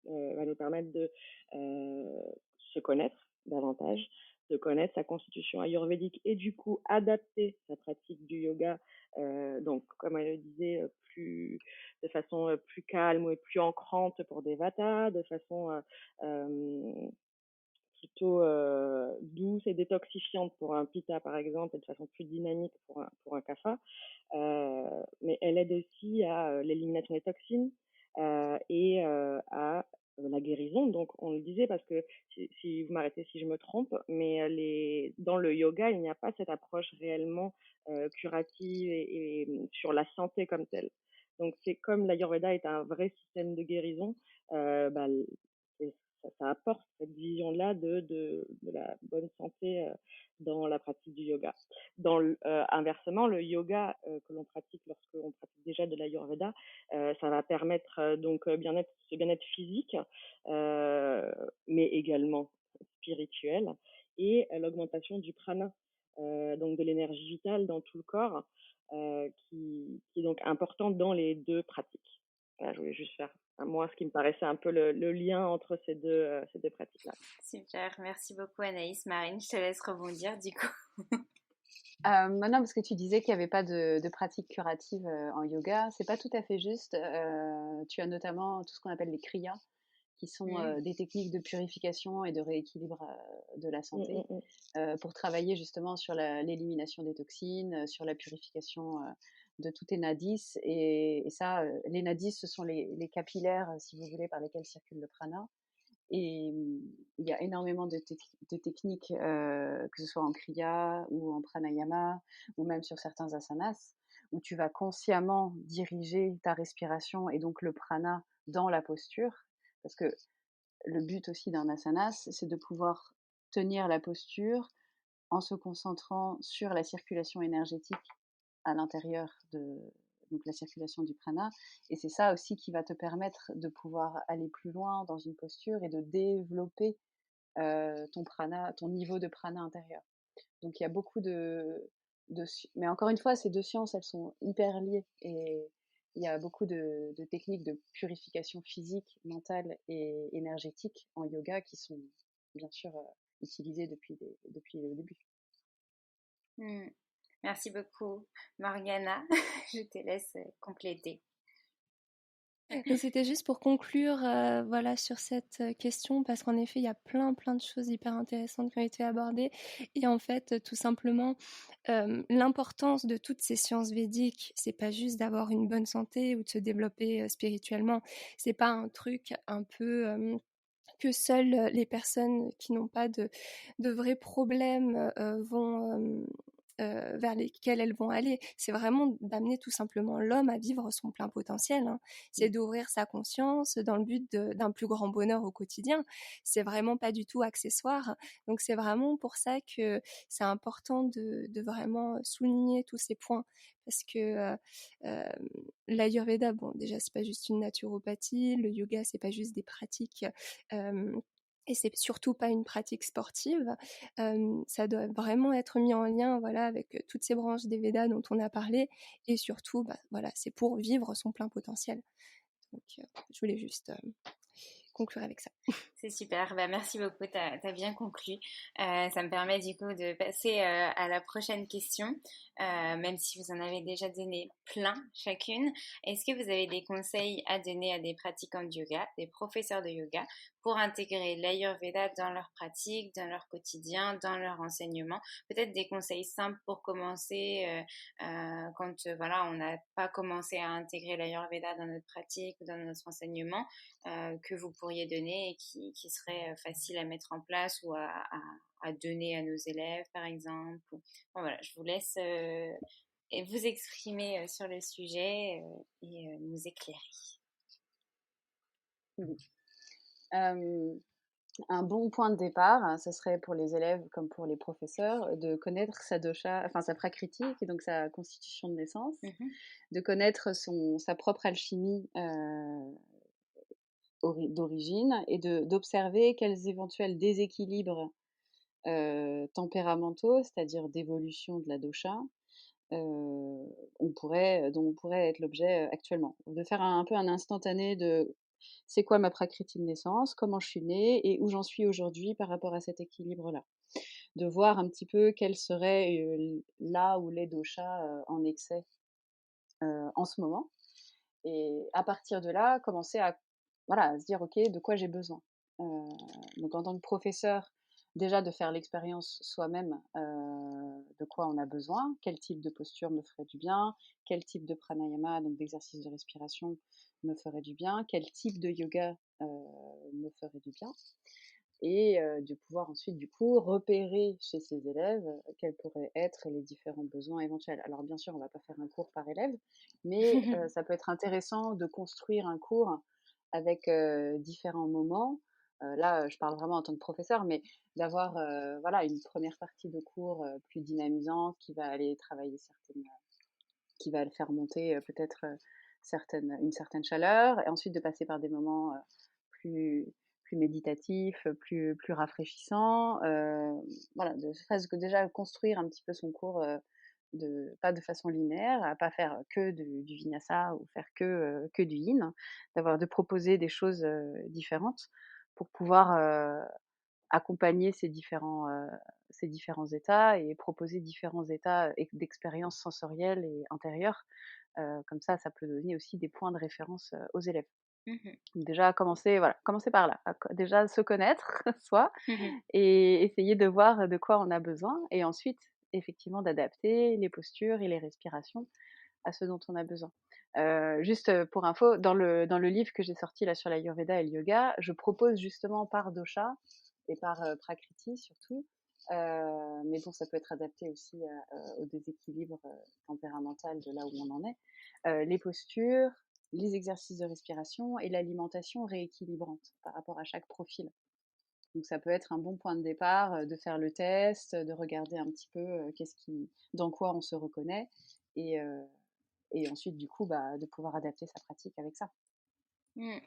S2: va nous permettre de se connaître davantage, de connaître sa constitution ayurvédique et du coup adapter sa pratique du yoga, donc comme elle le disait, de façon plus calme et plus ancrante pour des vatas, de façon plutôt douce et détoxifiante pour un pitta par exemple, et de façon plus dynamique pour un kapha. Mais elle aide aussi à l'élimination des toxines et à la guérison. Donc, on le disait parce que si vous m'arrêtez si je me trompe, mais dans le yoga, il n'y a pas cette approche réellement curative et sur la santé comme telle. Donc, c'est comme l'Ayurveda est un vrai système de guérison, bah, et ça apporte cette vision-là de la bonne santé dans la pratique du yoga. Inversement, le yoga que l'on pratique lorsque l'on pratique déjà de l'Ayurveda, ça va permettre donc ce bien-être physique, mais également spirituel, et l'augmentation du prana, donc de l'énergie vitale dans tout le corps, qui est donc importante dans les deux pratiques. Voilà, je voulais juste faire, moi, ce qui me paraissait un peu le lien entre ces deux pratiques-là.
S1: Super, merci beaucoup Anaïs. Marine, je te laisse rebondir du coup.
S3: Non, parce que tu disais qu'il n'y avait pas de pratique curative en yoga. C'est pas tout à fait juste. Tu as notamment tout ce qu'on appelle les kriyas, qui sont des techniques de purification et de rééquilibre de la
S2: Mm,
S3: santé,
S2: mm, mm.
S3: pour travailler justement sur l'élimination des toxines, sur la purification de tous tes nadis. Et ça, les nadis, ce sont les capillaires, si vous voulez, par lesquels circule le prana. Et il y a énormément de techniques, que ce soit en kriya ou en pranayama, ou même sur certains asanas, où tu vas consciemment diriger ta respiration et donc le prana dans la posture. Parce que le but aussi d'un asanas, c'est de pouvoir tenir la posture en se concentrant sur la circulation énergétique à l'intérieur de donc la circulation du prana. Et c'est ça aussi qui va te permettre de pouvoir aller plus loin dans une posture et de développer ton prana, ton niveau de prana intérieur. Donc il y a beaucoup mais encore une fois, ces deux sciences, elles sont hyper liées, et il y a beaucoup de techniques de purification physique, mentale et énergétique en yoga qui sont bien sûr utilisées depuis le début.
S1: Merci beaucoup Morgana. Je te laisse compléter.
S4: C'était juste pour conclure voilà, sur cette question, parce qu'en effet, il y a plein de choses hyper intéressantes qui ont été abordées. Et en fait, tout simplement, l'importance de toutes ces sciences védiques, c'est pas juste d'avoir une bonne santé ou de se développer spirituellement. C'est pas un truc un peu que seules les personnes qui n'ont pas de vrais problèmes vont vers lesquels elles vont aller. C'est vraiment d'amener tout simplement l'homme à vivre son plein potentiel, hein. C'est d'ouvrir sa conscience dans le but d'un plus grand bonheur au quotidien. C'est vraiment pas du tout accessoire. Donc c'est vraiment pour ça que c'est important de vraiment souligner tous ces points, parce que l'Ayurveda, bon, déjà c'est pas juste une naturopathie, le yoga c'est pas juste des pratiques et c'est surtout pas une pratique sportive. Ça doit vraiment être mis en lien, voilà, avec toutes ces branches des Védas dont on a parlé, et surtout, bah, voilà, c'est pour vivre son plein potentiel. Donc, je voulais juste conclure avec ça.
S1: C'est super, bah, merci beaucoup, tu as bien conclu. Ça me permet du coup de passer à la prochaine question, même si vous en avez déjà donné plein chacune. Est-ce que vous avez des conseils à donner à des pratiquants de yoga, des professeurs de yoga, pour intégrer l'Ayurveda dans leur pratique, dans leur quotidien, dans leur enseignement? Peut-être des conseils simples pour commencer quand voilà, on n'a pas commencé à intégrer l'Ayurveda dans notre pratique ou dans notre enseignement, que vous pourriez donner et qui serait facile à mettre en place ou à donner à nos élèves, par exemple. Bon, voilà, je vous laisse vous exprimer sur le sujet et nous éclairer.
S3: Un bon point de départ, ce serait pour les élèves comme pour les professeurs, de connaître sa dosha, enfin sa prakriti, et donc sa constitution de naissance, de connaître sa propre alchimie d'origine, et d'observer quels éventuels déséquilibres tempéramentaux, c'est-à-dire d'évolution de la dosha, dont on pourrait être l'objet actuellement. De faire un peu un instantané de c'est quoi ma prakriti de naissance, comment je suis née et où j'en suis aujourd'hui par rapport à cet équilibre-là. De voir un petit peu quels seraient là où les doshas en excès en ce moment. Et à partir de là, commencer à se dire, ok, de quoi j'ai besoin. Donc en tant que professeur, déjà de faire l'expérience soi-même de quoi on a besoin, quel type de posture me ferait du bien, quel type de pranayama, donc d'exercice de respiration, me ferait du bien, quel type de yoga me ferait du bien, et de pouvoir ensuite du coup repérer chez ces élèves quels pourraient être les différents besoins éventuels. Alors bien sûr, on ne va pas faire un cours par élève, mais ça peut être intéressant de construire un cours avec différents moments. Là, je parle vraiment en tant que professeur, mais d'avoir voilà, une première partie de cours plus dynamisante qui va aller travailler qui va faire monter peut-être une certaine chaleur, et ensuite de passer par des moments plus, plus méditatifs, plus rafraîchissants. Voilà, déjà construire un petit peu son cours pas de façon linéaire, à pas faire que du vinyasa ou faire que du yin, de proposer des choses différentes pour pouvoir accompagner ces différents états et proposer différents états d'expérience sensorielle et intérieure. Comme ça peut donner aussi des points de référence aux élèves.
S1: Mhm.
S3: Déjà, commencer par là. Déjà se connaître, soi,
S1: Mhm.
S3: et essayer de voir de quoi on a besoin. Et ensuite, effectivement, d'adapter les postures et les respirations à ce dont on a besoin. Juste pour info, dans le livre que j'ai sorti là sur l'Ayurveda et le yoga, je propose justement par dosha et par prakriti surtout, mais bon, ça peut être adapté aussi au déséquilibre tempéramental de là où on en est, les postures, les exercices de respiration et l'alimentation rééquilibrante par rapport à chaque profil. Donc ça peut être un bon point de départ de faire le test, de regarder un petit peu dans quoi on se reconnaît, et, et ensuite du coup de pouvoir adapter sa pratique avec ça.
S1: Mm.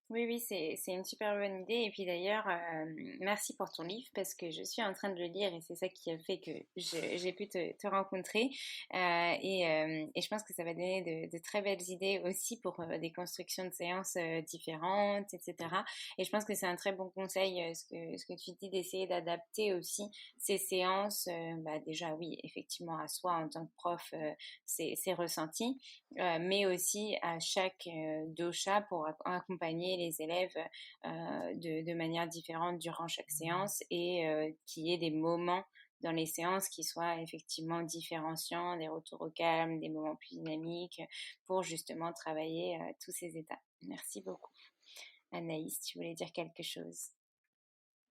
S1: Oui, oui, c'est une super bonne idée. Et puis d'ailleurs, merci pour ton livre parce que je suis en train de le lire et c'est ça qui a fait que j'ai pu te rencontrer. Et je pense que ça va donner de très belles idées aussi pour des constructions de séances différentes, etc. Et je pense que c'est un très bon conseil, ce que tu dis, d'essayer d'adapter aussi ces séances. Déjà, oui, effectivement, à soi en tant que prof, c'est ressenti, mais aussi à chaque dosha pour accompagner les élèves de manière différente durant chaque séance et qu'il y ait des moments dans les séances qui soient effectivement différenciants, des retours au calme, des moments plus dynamiques pour justement travailler tous ces états. Merci beaucoup. Anaïs, tu voulais dire quelque chose?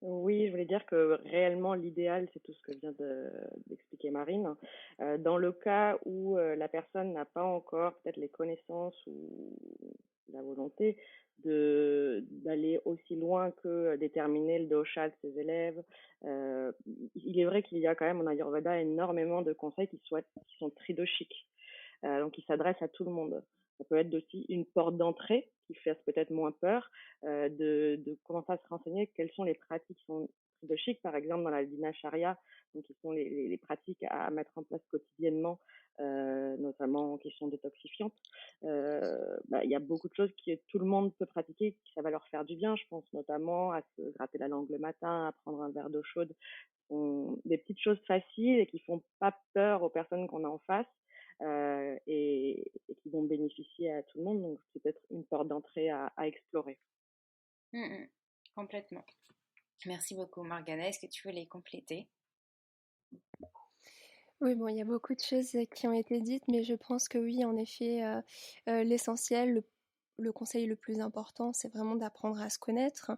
S2: Oui, je voulais dire que réellement l'idéal, c'est tout ce que vient d'expliquer Marine. Dans le cas où la personne n'a pas encore peut-être les connaissances ou la volonté d'aller aussi loin que déterminer le dosha de ses élèves, il est vrai qu'il y a quand même en Ayurveda énormément de conseils qui sont tridoshiques, donc qui s'adressent à tout le monde. Ça peut être aussi une porte d'entrée qui fasse peut-être moins peur, de commencer à se renseigner quelles sont les pratiques qui sont chic, par exemple dans la dinacharya, donc qui sont les pratiques à mettre en place quotidiennement, notamment en question détoxifiante. Il y a beaucoup de choses que tout le monde peut pratiquer, que ça va leur faire du bien. Je pense notamment à se gratter la langue le matin, à prendre un verre d'eau chaude. Des petites choses faciles et qui font pas peur aux personnes qu'on a en face, et qui vont bénéficier à tout le monde. Donc, c'est peut-être une porte d'entrée à explorer.
S1: Complètement. Merci beaucoup, Morgana. Est-ce que tu veux les compléter?
S4: Oui, bon, il y a beaucoup de choses qui ont été dites, mais je pense que oui, en effet, l'essentiel, le conseil le plus important, c'est vraiment d'apprendre à se connaître.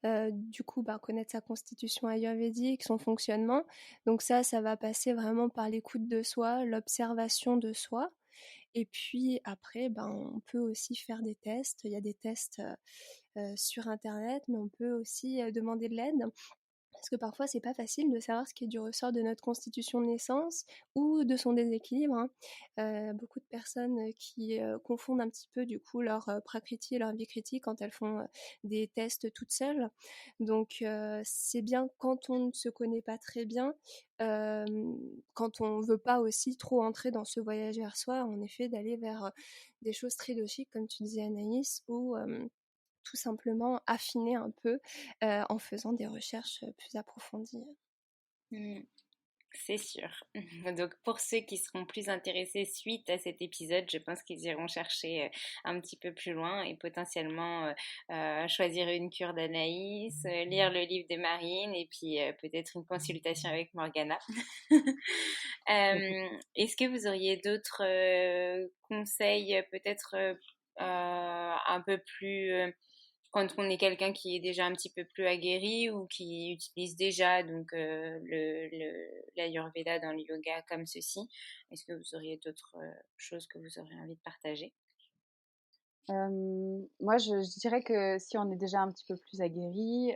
S4: Du coup, connaître sa constitution ayurvédique, son fonctionnement. Donc ça va passer vraiment par l'écoute de soi, l'observation de soi. Et puis après, on peut aussi faire des tests. Il y a des tests sur Internet, mais on peut aussi demander de l'aide. Parce que parfois, c'est pas facile de savoir ce qui est du ressort de notre constitution de naissance ou de son déséquilibre, hein. Beaucoup de personnes qui confondent un petit peu du coup leur prakriti et leur vikriti quand elles font des tests toutes seules. Donc c'est bien quand on ne se connaît pas très bien, quand on veut pas aussi trop entrer dans ce voyage vers soi, en effet, d'aller vers des choses tridoshiques, comme tu disais Anaïs, ou tout simplement affiner un peu en faisant des recherches plus approfondies.
S1: C'est sûr. Donc pour ceux qui seront plus intéressés suite à cet épisode, je pense qu'ils iront chercher un petit peu plus loin et potentiellement choisir une cure d'Anaïs, lire le livre de Marine et puis peut-être une consultation avec Morgana. Est-ce que vous auriez d'autres conseils peut-être un peu plus quand on est quelqu'un qui est déjà un petit peu plus aguerri ou qui utilise déjà donc l'Ayurveda dans le yoga comme ceci, est-ce que vous auriez d'autres choses que vous auriez envie de partager?
S3: Moi, je dirais que si on est déjà un petit peu plus aguerri,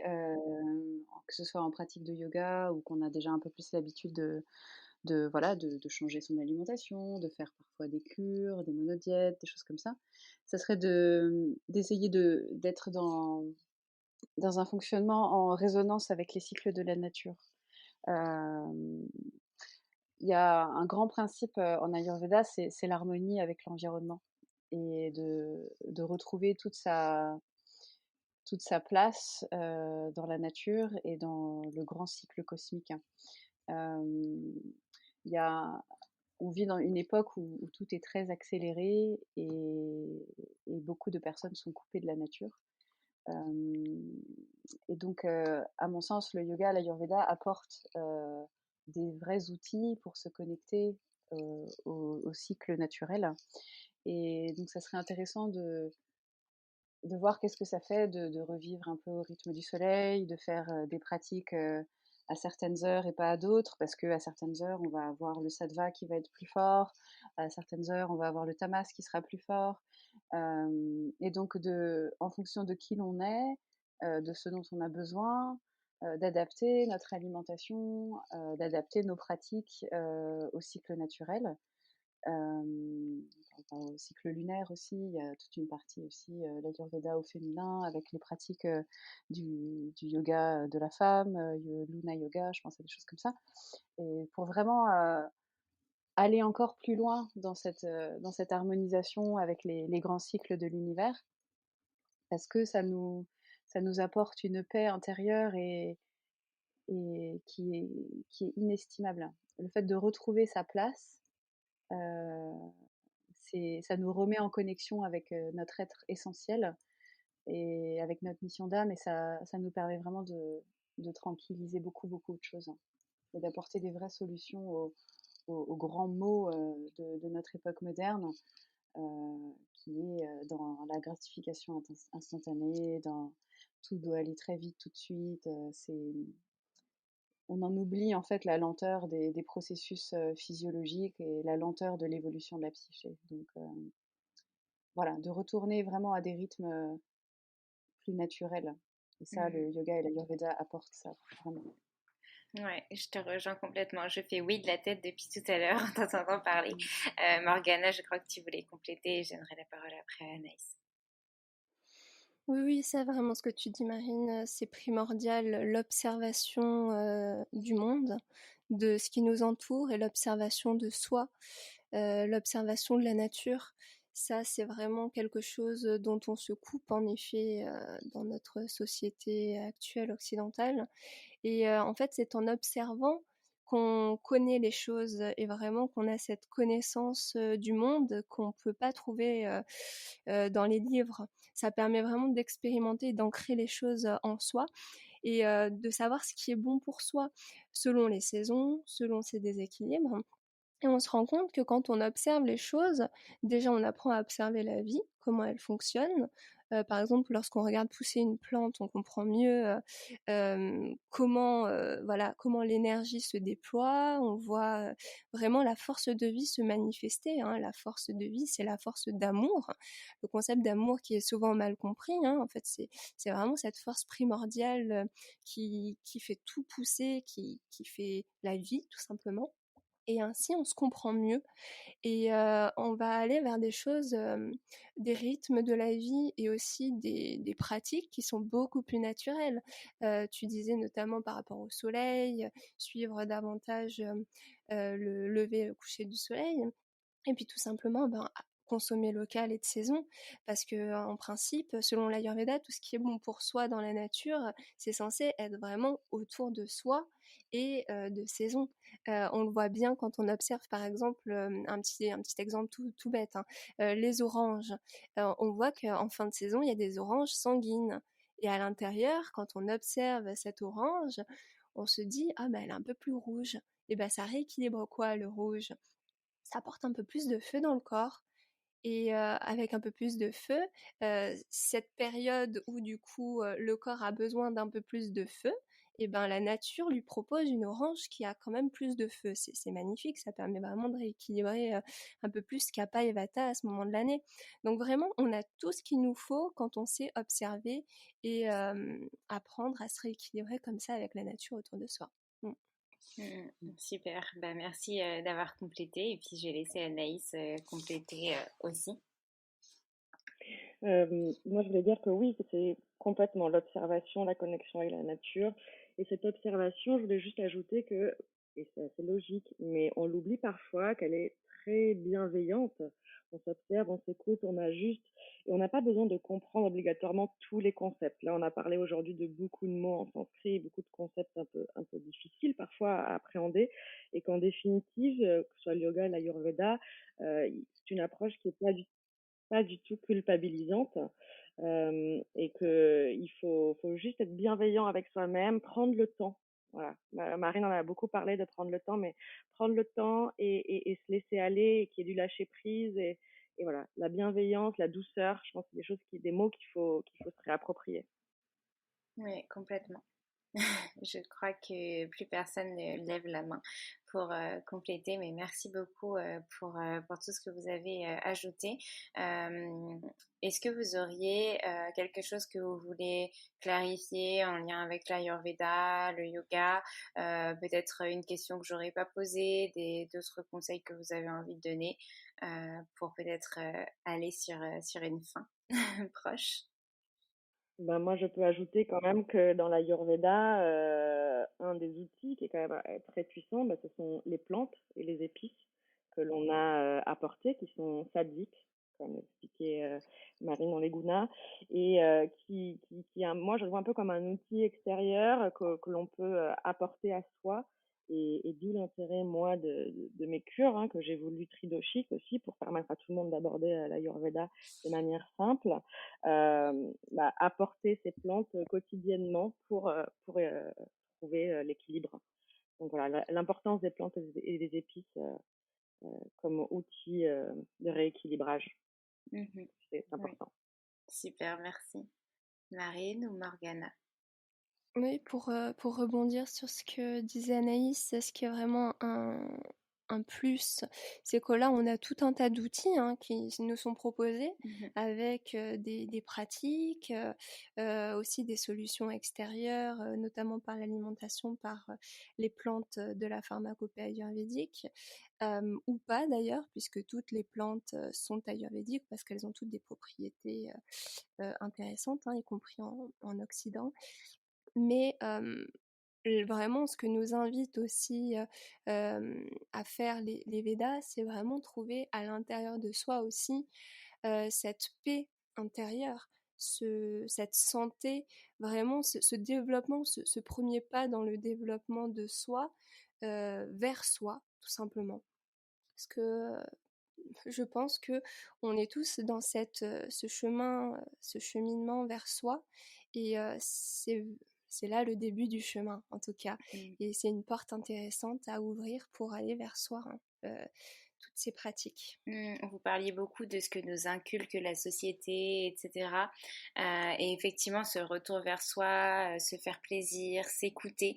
S3: que ce soit en pratique de yoga ou qu'on a déjà un peu plus l'habitude voilà, de changer son alimentation, de faire parfois des cures, des monodiètes, des choses comme ça serait d'essayer d'être dans un fonctionnement en résonance avec les cycles de la nature. Il y a un grand principe en Ayurveda, c'est l'harmonie avec l'environnement et de retrouver toute sa place dans la nature et dans le grand cycle cosmique. Euh, il y a, on vit dans une époque où tout est très accéléré et beaucoup de personnes sont coupées de la nature. Et donc, à mon sens, le yoga, l'Ayurveda apporte des vrais outils pour se connecter au cycle naturel. Et donc, ça serait intéressant de voir qu'est-ce que ça fait de revivre un peu au rythme du soleil, de faire des pratiques à certaines heures et pas à d'autres, parce qu'à certaines heures, on va avoir le sattva qui va être plus fort, à certaines heures, on va avoir le tamas qui sera plus fort. Et donc, en fonction de qui l'on est, de ce dont on a besoin, d'adapter notre alimentation, d'adapter nos pratiques au cycle naturel. Au cycle lunaire aussi, il y a toute une partie aussi, l'Ayurveda au féminin, avec les pratiques du yoga de la femme, Luna Yoga, je pense à des choses comme ça. Et pour vraiment aller encore plus loin dans cette harmonisation avec les grands cycles de l'univers, parce que ça nous apporte une paix intérieure et qui est inestimable. Le fait de retrouver sa place, ça nous remet en connexion avec notre être essentiel et avec notre mission d'âme, et ça nous permet vraiment de tranquilliser beaucoup, beaucoup de choses hein, et d'apporter des vraies solutions aux grands maux de notre époque moderne, qui est dans la gratification instantanée, dans tout doit aller très vite tout de suite. On en oublie en fait la lenteur des processus physiologiques et la lenteur de l'évolution de la psyché. Donc voilà, de retourner vraiment à des rythmes plus naturels. Et ça, le yoga et l'ayurveda apportent ça, vraiment.
S1: Ouais, je te rejoins complètement. Je fais oui de la tête depuis tout à l'heure en t'entendant parler. Morgana, je crois que tu voulais compléter et je donnerai la parole après à Anaïs.
S4: Oui, oui, c'est vraiment ce que tu dis, Marine, c'est primordial, l'observation du monde, de ce qui nous entoure et l'observation de soi, l'observation de la nature. Ça, c'est vraiment quelque chose dont on se coupe en effet dans notre société actuelle occidentale. Et en fait, c'est en observant qu'on connaît les choses et vraiment qu'on a cette connaissance du monde qu'on ne peut pas trouver dans les livres. Ça permet vraiment d'expérimenter et d'ancrer les choses en soi et de savoir ce qui est bon pour soi selon les saisons, selon ses déséquilibres. Et on se rend compte que quand on observe les choses, déjà on apprend à observer la vie, comment elle fonctionne. Par exemple, lorsqu'on regarde pousser une plante, on comprend mieux comment l'énergie se déploie. On voit vraiment la force de vie se manifester. Hein. La force de vie, c'est la force d'amour. Le concept d'amour qui est souvent mal compris. Hein. En fait, c'est vraiment cette force primordiale qui fait tout pousser, qui fait la vie, tout simplement. Et ainsi, on se comprend mieux et on va aller vers des choses, des rythmes de la vie et aussi des pratiques qui sont beaucoup plus naturelles. Tu disais notamment par rapport au soleil, suivre davantage le lever et le coucher du soleil. Et puis tout simplement, consommer local et de saison, parce que en principe, selon l'Ayurveda, tout ce qui est bon pour soi dans la nature, c'est censé être vraiment autour de soi et de saison. On le voit bien quand on observe, par exemple, un petit exemple tout bête, hein, les oranges. On voit qu'en fin de saison, il y a des oranges sanguines. Et à l'intérieur, quand on observe cette orange, on se dit ah ben elle est un peu plus rouge. Et ben ça rééquilibre quoi le rouge? Ça apporte un peu plus de feu dans le corps. Et avec un peu plus de feu, cette période où du coup le corps a besoin d'un peu plus de feu, et ben la nature lui propose une orange qui a quand même plus de feu. C'est magnifique, ça permet vraiment de rééquilibrer un peu plus Kapha et Vata à ce moment de l'année. Donc vraiment, on a tout ce qu'il nous faut quand on sait observer et apprendre à se rééquilibrer comme ça avec la nature autour de soi. Mm.
S1: Super, bah, merci d'avoir complété et puis j'ai laissé Anaïs compléter aussi.
S2: Moi, je voulais dire que oui, c'est complètement l'observation, la connexion avec la nature. Et cette observation, je voulais juste ajouter que, et c'est assez logique, mais on l'oublie parfois, qu'elle est très bienveillante. On s'observe, on s'écoute, on ajuste, et on n'a pas besoin de comprendre obligatoirement tous les concepts. Là, on a parlé aujourd'hui de beaucoup de mots en sanskrit, beaucoup de concepts un peu difficiles parfois à appréhender, et qu'en définitive, que ce soit le yoga, l'ayurveda, c'est une approche qui est pas du tout culpabilisante, et que il faut juste être bienveillant avec soi-même, prendre le temps. Voilà. Marine en a beaucoup parlé de prendre le temps, mais prendre le temps et se laisser aller, et qu'il y ait du lâcher prise et voilà, la bienveillance, la douceur, je pense que c'est des mots qu'il faut se réapproprier.
S1: Oui, complètement. Je crois que plus personne ne lève la main pour compléter, mais merci beaucoup pour tout ce que vous avez ajouté. Est-ce que vous auriez quelque chose que vous voulez clarifier en lien avec l'Ayurveda, le yoga, peut-être une question que j'aurais pas posée, d'autres conseils que vous avez envie de donner pour peut-être aller sur une fin proche?
S2: Ben moi, je peux ajouter quand même que dans l'Ayurveda, un des outils qui est quand même très puissant, ben, ce sont les plantes et les épices que l'on a apportées, qui sont sadiques, comme expliquait Marine dans les Gunas, et moi, je le vois un peu comme un outil extérieur que l'on peut apporter à soi. Et d'où l'intérêt, moi, de mes cures, hein, que j'ai voulu tridochiques aussi, pour permettre à tout le monde d'aborder l'Ayurveda de manière simple. Apporter ces plantes quotidiennement pour trouver l'équilibre. Donc voilà, l'importance des plantes et des épices comme outil de rééquilibrage,
S1: Mhm.
S2: c'est
S1: Oui,
S2: important.
S1: super, merci. Marine ou Morgana?
S4: Oui, pour rebondir sur ce que disait Anaïs, ce qui est vraiment un plus, c'est que là, on a tout un tas d'outils qui nous sont proposés avec des pratiques, aussi des solutions extérieures, notamment par l'alimentation, par les plantes de la pharmacopée ayurvédique, ou pas d'ailleurs, puisque toutes les plantes sont ayurvédiques parce qu'elles ont toutes des propriétés intéressantes, y compris en Occident. Mais vraiment, ce que nous invite aussi à faire les Védas, c'est vraiment trouver à l'intérieur de soi aussi cette paix intérieure, cette santé, vraiment ce développement, ce premier pas dans le développement de soi vers soi, tout simplement. Parce que je pense que on est tous dans ce chemin, ce cheminement vers soi, et c'est là le début du chemin, en tout cas. Et c'est une porte intéressante à ouvrir pour aller vers soi, toutes ces pratiques.
S1: Vous parliez beaucoup de ce que nous inculque la société, etc. Et effectivement, ce retour vers soi, se faire plaisir, s'écouter,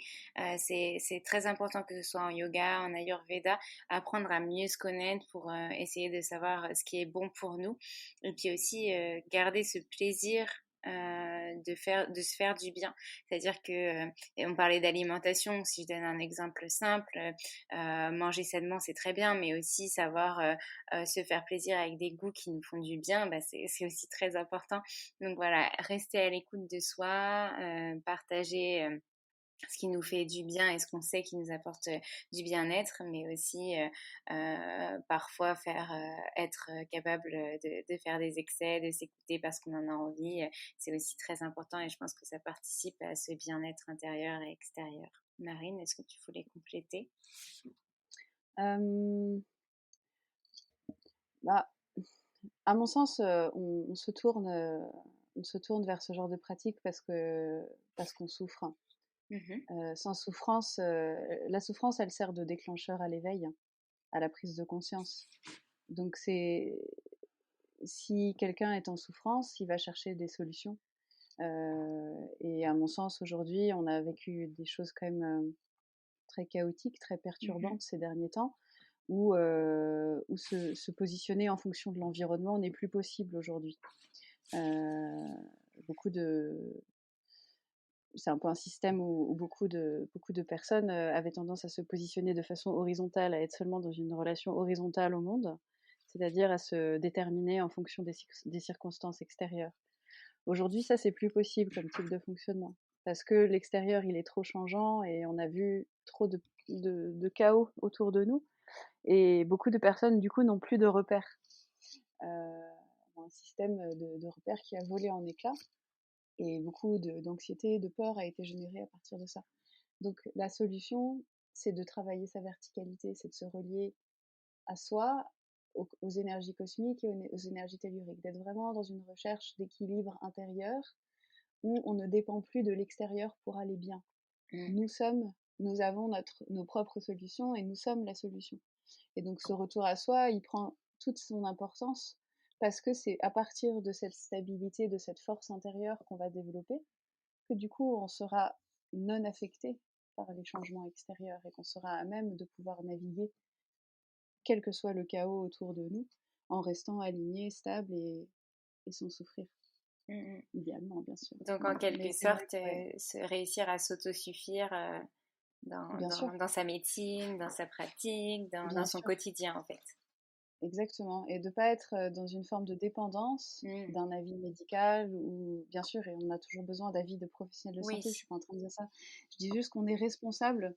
S1: c'est très important que ce soit en yoga, en Ayurveda, apprendre à mieux se connaître pour essayer de savoir ce qui est bon pour nous. Et puis aussi garder ce plaisir de se faire du bien. C'est-à-dire que, et on parlait d'alimentation, si je donne un exemple simple, manger sainement c'est très bien, mais aussi savoir se faire plaisir avec des goûts qui nous font du bien, bah, c'est aussi très important. Donc voilà, rester à l'écoute de soi, partager ce qui nous fait du bien et ce qu'on sait qui nous apporte du bien-être, mais aussi parfois être capable de faire des excès, de s'écouter parce qu'on en a envie. C'est aussi très important et je pense que ça participe à ce bien-être intérieur et extérieur. Marine, est-ce que tu voulais compléter?
S3: Bah, à mon sens, on se tourne vers ce genre de pratique parce qu'on souffre. Sans souffrance, la souffrance, elle sert de déclencheur à l'éveil, à la prise de conscience. Donc si quelqu'un est en souffrance, il va chercher des solutions. Et à mon sens, aujourd'hui, on a vécu des choses quand même très chaotiques, très perturbantes ces derniers temps, où se positionner en fonction de l'environnement n'est plus possible aujourd'hui. Beaucoup de C'est un peu un système où beaucoup de personnes avaient tendance à se positionner de façon horizontale, à être seulement dans une relation horizontale au monde, c'est-à-dire à se déterminer en fonction des circonstances extérieures. Aujourd'hui, ça, c'est plus possible comme type de fonctionnement, parce que l'extérieur, il est trop changeant et on a vu trop de chaos autour de nous, et beaucoup de personnes, du coup, n'ont plus de repères. Un système de repères qui a volé en éclats. Et beaucoup d'anxiété, de peur a été générée à partir de ça. Donc la solution, c'est de travailler sa verticalité, c'est de se relier à soi, aux énergies cosmiques et aux énergies telluriques, d'être vraiment dans une recherche d'équilibre intérieur où on ne dépend plus de l'extérieur pour aller bien. Nous avons nos propres solutions et nous sommes la solution. Et donc ce retour à soi, il prend toute son importance parce que c'est à partir de cette stabilité, de cette force intérieure qu'on va développer, que du coup on sera non affecté par les changements extérieurs et qu'on sera à même de pouvoir naviguer, quel que soit le chaos autour de nous, en restant aligné, stable et sans souffrir. Idéalement, bien sûr.
S1: Donc en quelque sorte,
S3: ouais.
S1: réussir à s'autosuffire
S3: Bien sûr.
S1: dans sa médecine, dans sa pratique, dans
S3: Bien
S1: son
S3: sûr.
S1: quotidien en fait.
S3: Exactement. Et de ne pas être dans une forme de dépendance d'un avis médical, ou bien sûr, et on a toujours besoin d'avis de professionnels de santé, je ne suis pas en train de dire ça. Je dis juste qu'on est responsable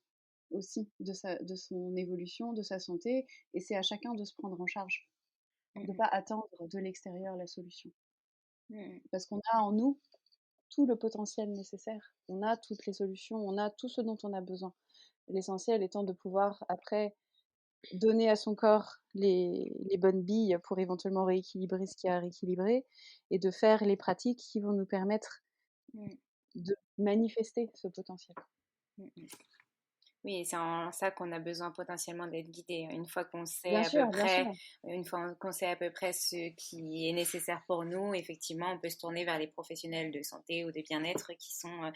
S3: aussi de son évolution, de sa santé, et c'est à chacun de se prendre en charge, de ne pas attendre de l'extérieur la solution. Parce qu'on a en nous tout le potentiel nécessaire, on a toutes les solutions, on a tout ce dont on a besoin. L'essentiel étant de pouvoir, après, donner à son corps les bonnes billes pour éventuellement rééquilibrer ce qu'il y a à rééquilibrer, et de faire les pratiques qui vont nous permettre de manifester ce potentiel.
S1: Oui, et c'est en ça qu'on a besoin potentiellement d'être guidé. Une fois qu'on sait
S3: Bien
S1: à peu
S3: sûr.
S1: près, une fois qu'on sait à peu près ce qui est nécessaire pour nous, effectivement, on peut se tourner vers les professionnels de santé ou de bien-être qui sont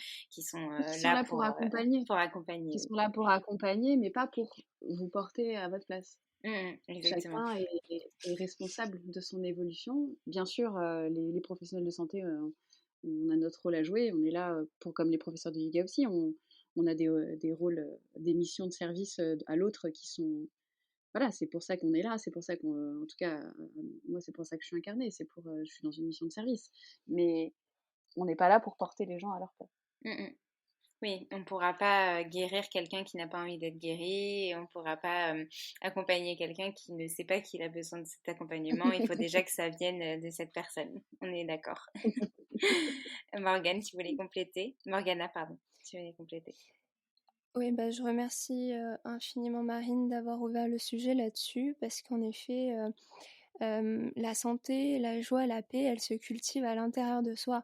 S1: là
S3: Pour accompagner.
S1: pour accompagner.
S3: Qui sont là pour accompagner, mais pas pour vous porter à votre place.
S1: Exactement.
S3: Chacun est responsable de son évolution. Bien sûr, les professionnels de santé, on a notre rôle à jouer. On est là pour, comme les professeurs de yoga aussi, on a des rôles, des missions de service à l'autre qui sont... Voilà, c'est pour ça qu'on est là, c'est pour ça en tout cas, moi c'est pour ça que je suis incarnée, je suis dans une mission de service. Mais on n'est pas là pour porter les gens à leur place.
S1: Oui, on ne pourra pas guérir quelqu'un qui n'a pas envie d'être guéri, et on ne pourra pas accompagner quelqu'un qui ne sait pas qu'il a besoin de cet accompagnement. Il faut déjà que ça vienne de cette personne. On est d'accord. Morgane, tu voulais compléter? Morgana, pardon, tu voulais compléter.
S4: Oui, bah, je remercie infiniment Marine d'avoir ouvert le sujet là-dessus, parce qu'en effet, la santé, la joie, la paix, elle se cultive à l'intérieur de soi.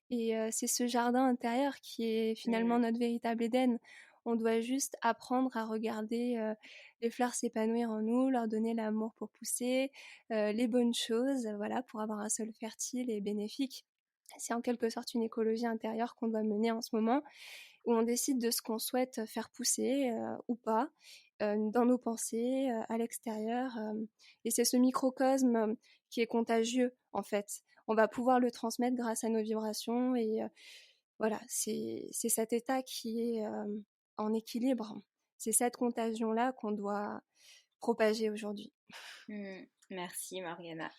S4: Et c'est ce jardin intérieur qui est finalement notre véritable Éden. On doit juste apprendre à regarder les fleurs s'épanouir en nous, leur donner l'amour pour pousser, les bonnes choses, voilà, pour avoir un sol fertile et bénéfique. C'est en quelque sorte une écologie intérieure qu'on doit mener en ce moment, où on décide de ce qu'on souhaite faire pousser ou pas, dans nos pensées, à l'extérieur. Et c'est ce microcosme qui est contagieux, en fait. On va pouvoir le transmettre grâce à nos vibrations, et voilà, c'est cet état qui est en équilibre. C'est cette contagion-là qu'on doit propager aujourd'hui.
S1: Merci Morgana.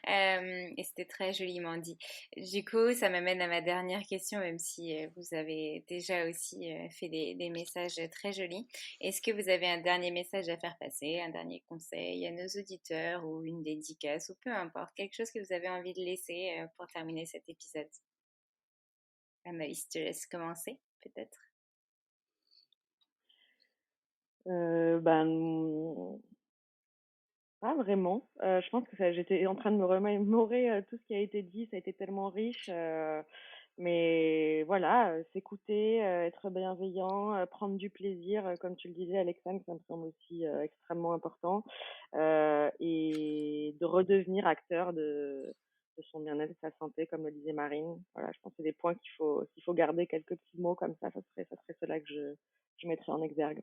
S1: Et c'était très joliment dit. Du coup, ça m'amène à ma dernière question, même si vous avez déjà aussi fait des messages très jolis. Est-ce que vous avez un dernier message à faire passer, un dernier conseil à nos auditeurs ou une dédicace ou peu importe, quelque chose que vous avez envie de laisser pour terminer cet épisode? Anaïs, je te laisse commencer, peut-être.
S2: Pas vraiment. Je pense que j'étais en train de me remémorer tout ce qui a été dit. Ça a été tellement riche. Mais voilà, s'écouter, être bienveillant, prendre du plaisir, comme tu le disais, Alexandre, ça me semble aussi extrêmement important. Et de redevenir acteur de son bien-être et sa santé, comme le disait Marine. Voilà, je pense que c'est des points s'il faut garder quelques petits mots comme ça serait cela que je mettrais en exergue.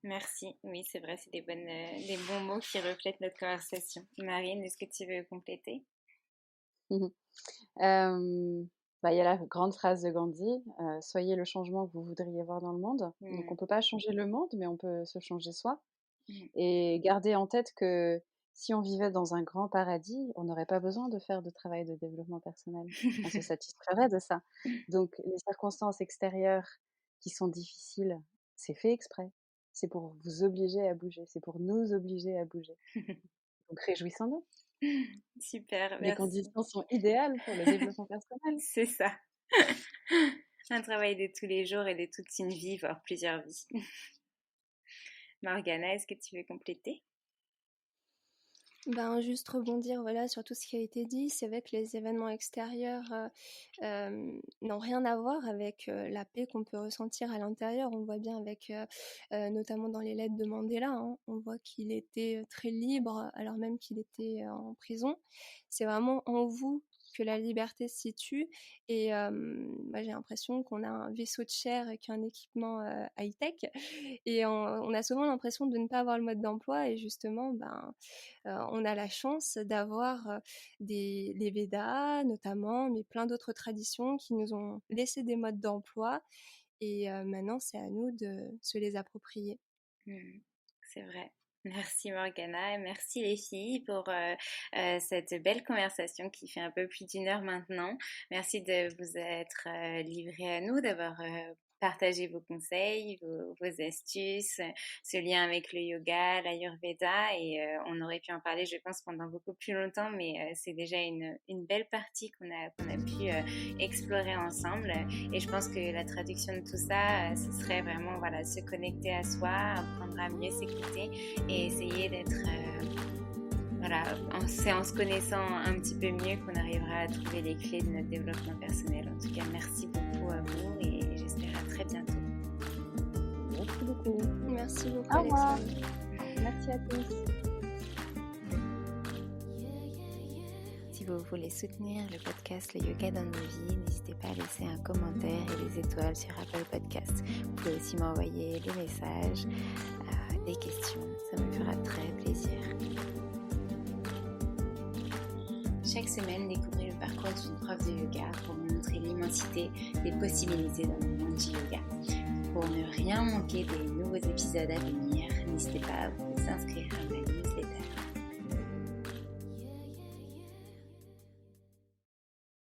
S1: Merci. Oui, c'est vrai, c'est des bons mots qui reflètent notre conversation. Marine, est-ce que tu veux compléter?
S3: Il y a la grande phrase de Gandhi, soyez le changement que vous voudriez voir dans le monde. Donc on peut pas changer le monde, mais on peut se changer soi. Et garder en tête que si on vivait dans un grand paradis, on n'aurait pas besoin de faire de travail de développement personnel. On se satisferait de ça. Donc les circonstances extérieures qui sont difficiles, c'est fait exprès. C'est pour vous obliger à bouger. C'est pour nous obliger à bouger. Donc réjouissons-nous.
S1: Super, merci.
S3: Les conditions sont idéales pour le développement personnel.
S1: C'est ça. Un travail de tous les jours et de toute une vie, voire plusieurs vies. Morgana, est-ce que tu veux compléter?
S4: Juste rebondir sur tout ce qui a été dit. C'est vrai que les événements extérieurs n'ont rien à voir avec la paix qu'on peut ressentir à l'intérieur. On voit bien avec, notamment dans les lettres de Mandela, hein, on voit qu'il était très libre alors même qu'il était en prison. C'est vraiment en vous que la liberté se situe et j'ai l'impression qu'on a un vaisseau de chair et qu'un équipement high-tech et on a souvent l'impression de ne pas avoir le mode d'emploi et justement on a la chance d'avoir les Védas notamment, mais plein d'autres traditions qui nous ont laissé des modes d'emploi et maintenant c'est à nous de se les approprier.
S1: C'est vrai. Merci Morgana et merci les filles pour cette belle conversation qui fait un peu plus d'1 heure maintenant. Merci de vous être livrées à nous, d'avoir partagé vos conseils, vos astuces, ce lien avec le yoga, l'Ayurveda et on aurait pu en parler je pense pendant beaucoup plus longtemps mais c'est déjà une belle partie qu'on a pu explorer ensemble et je pense que la traduction de tout ça ce serait vraiment se connecter à soi, apprendre à mieux s'écouter et essayer d'être c'est en se connaissant un petit peu mieux qu'on arrivera à trouver les clés de notre développement personnel. En tout cas, merci beaucoup à vous et j'espère à très bientôt.
S2: Merci beaucoup.
S4: Merci beaucoup.
S3: Au revoir.
S4: Merci à tous.
S1: Si vous voulez soutenir le podcast Le Yoga dans nos vies, n'hésitez pas à laisser un commentaire et des étoiles sur Apple Podcast. Vous pouvez aussi m'envoyer des messages, des questions, ça me fera très plaisir. Chaque semaine, découvrez le parcours d'une prof de yoga pour vous montrer l'immensité des possibilités dans le monde du yoga. Pour ne rien manquer des nouveaux épisodes à venir, n'hésitez pas à vous inscrire à ma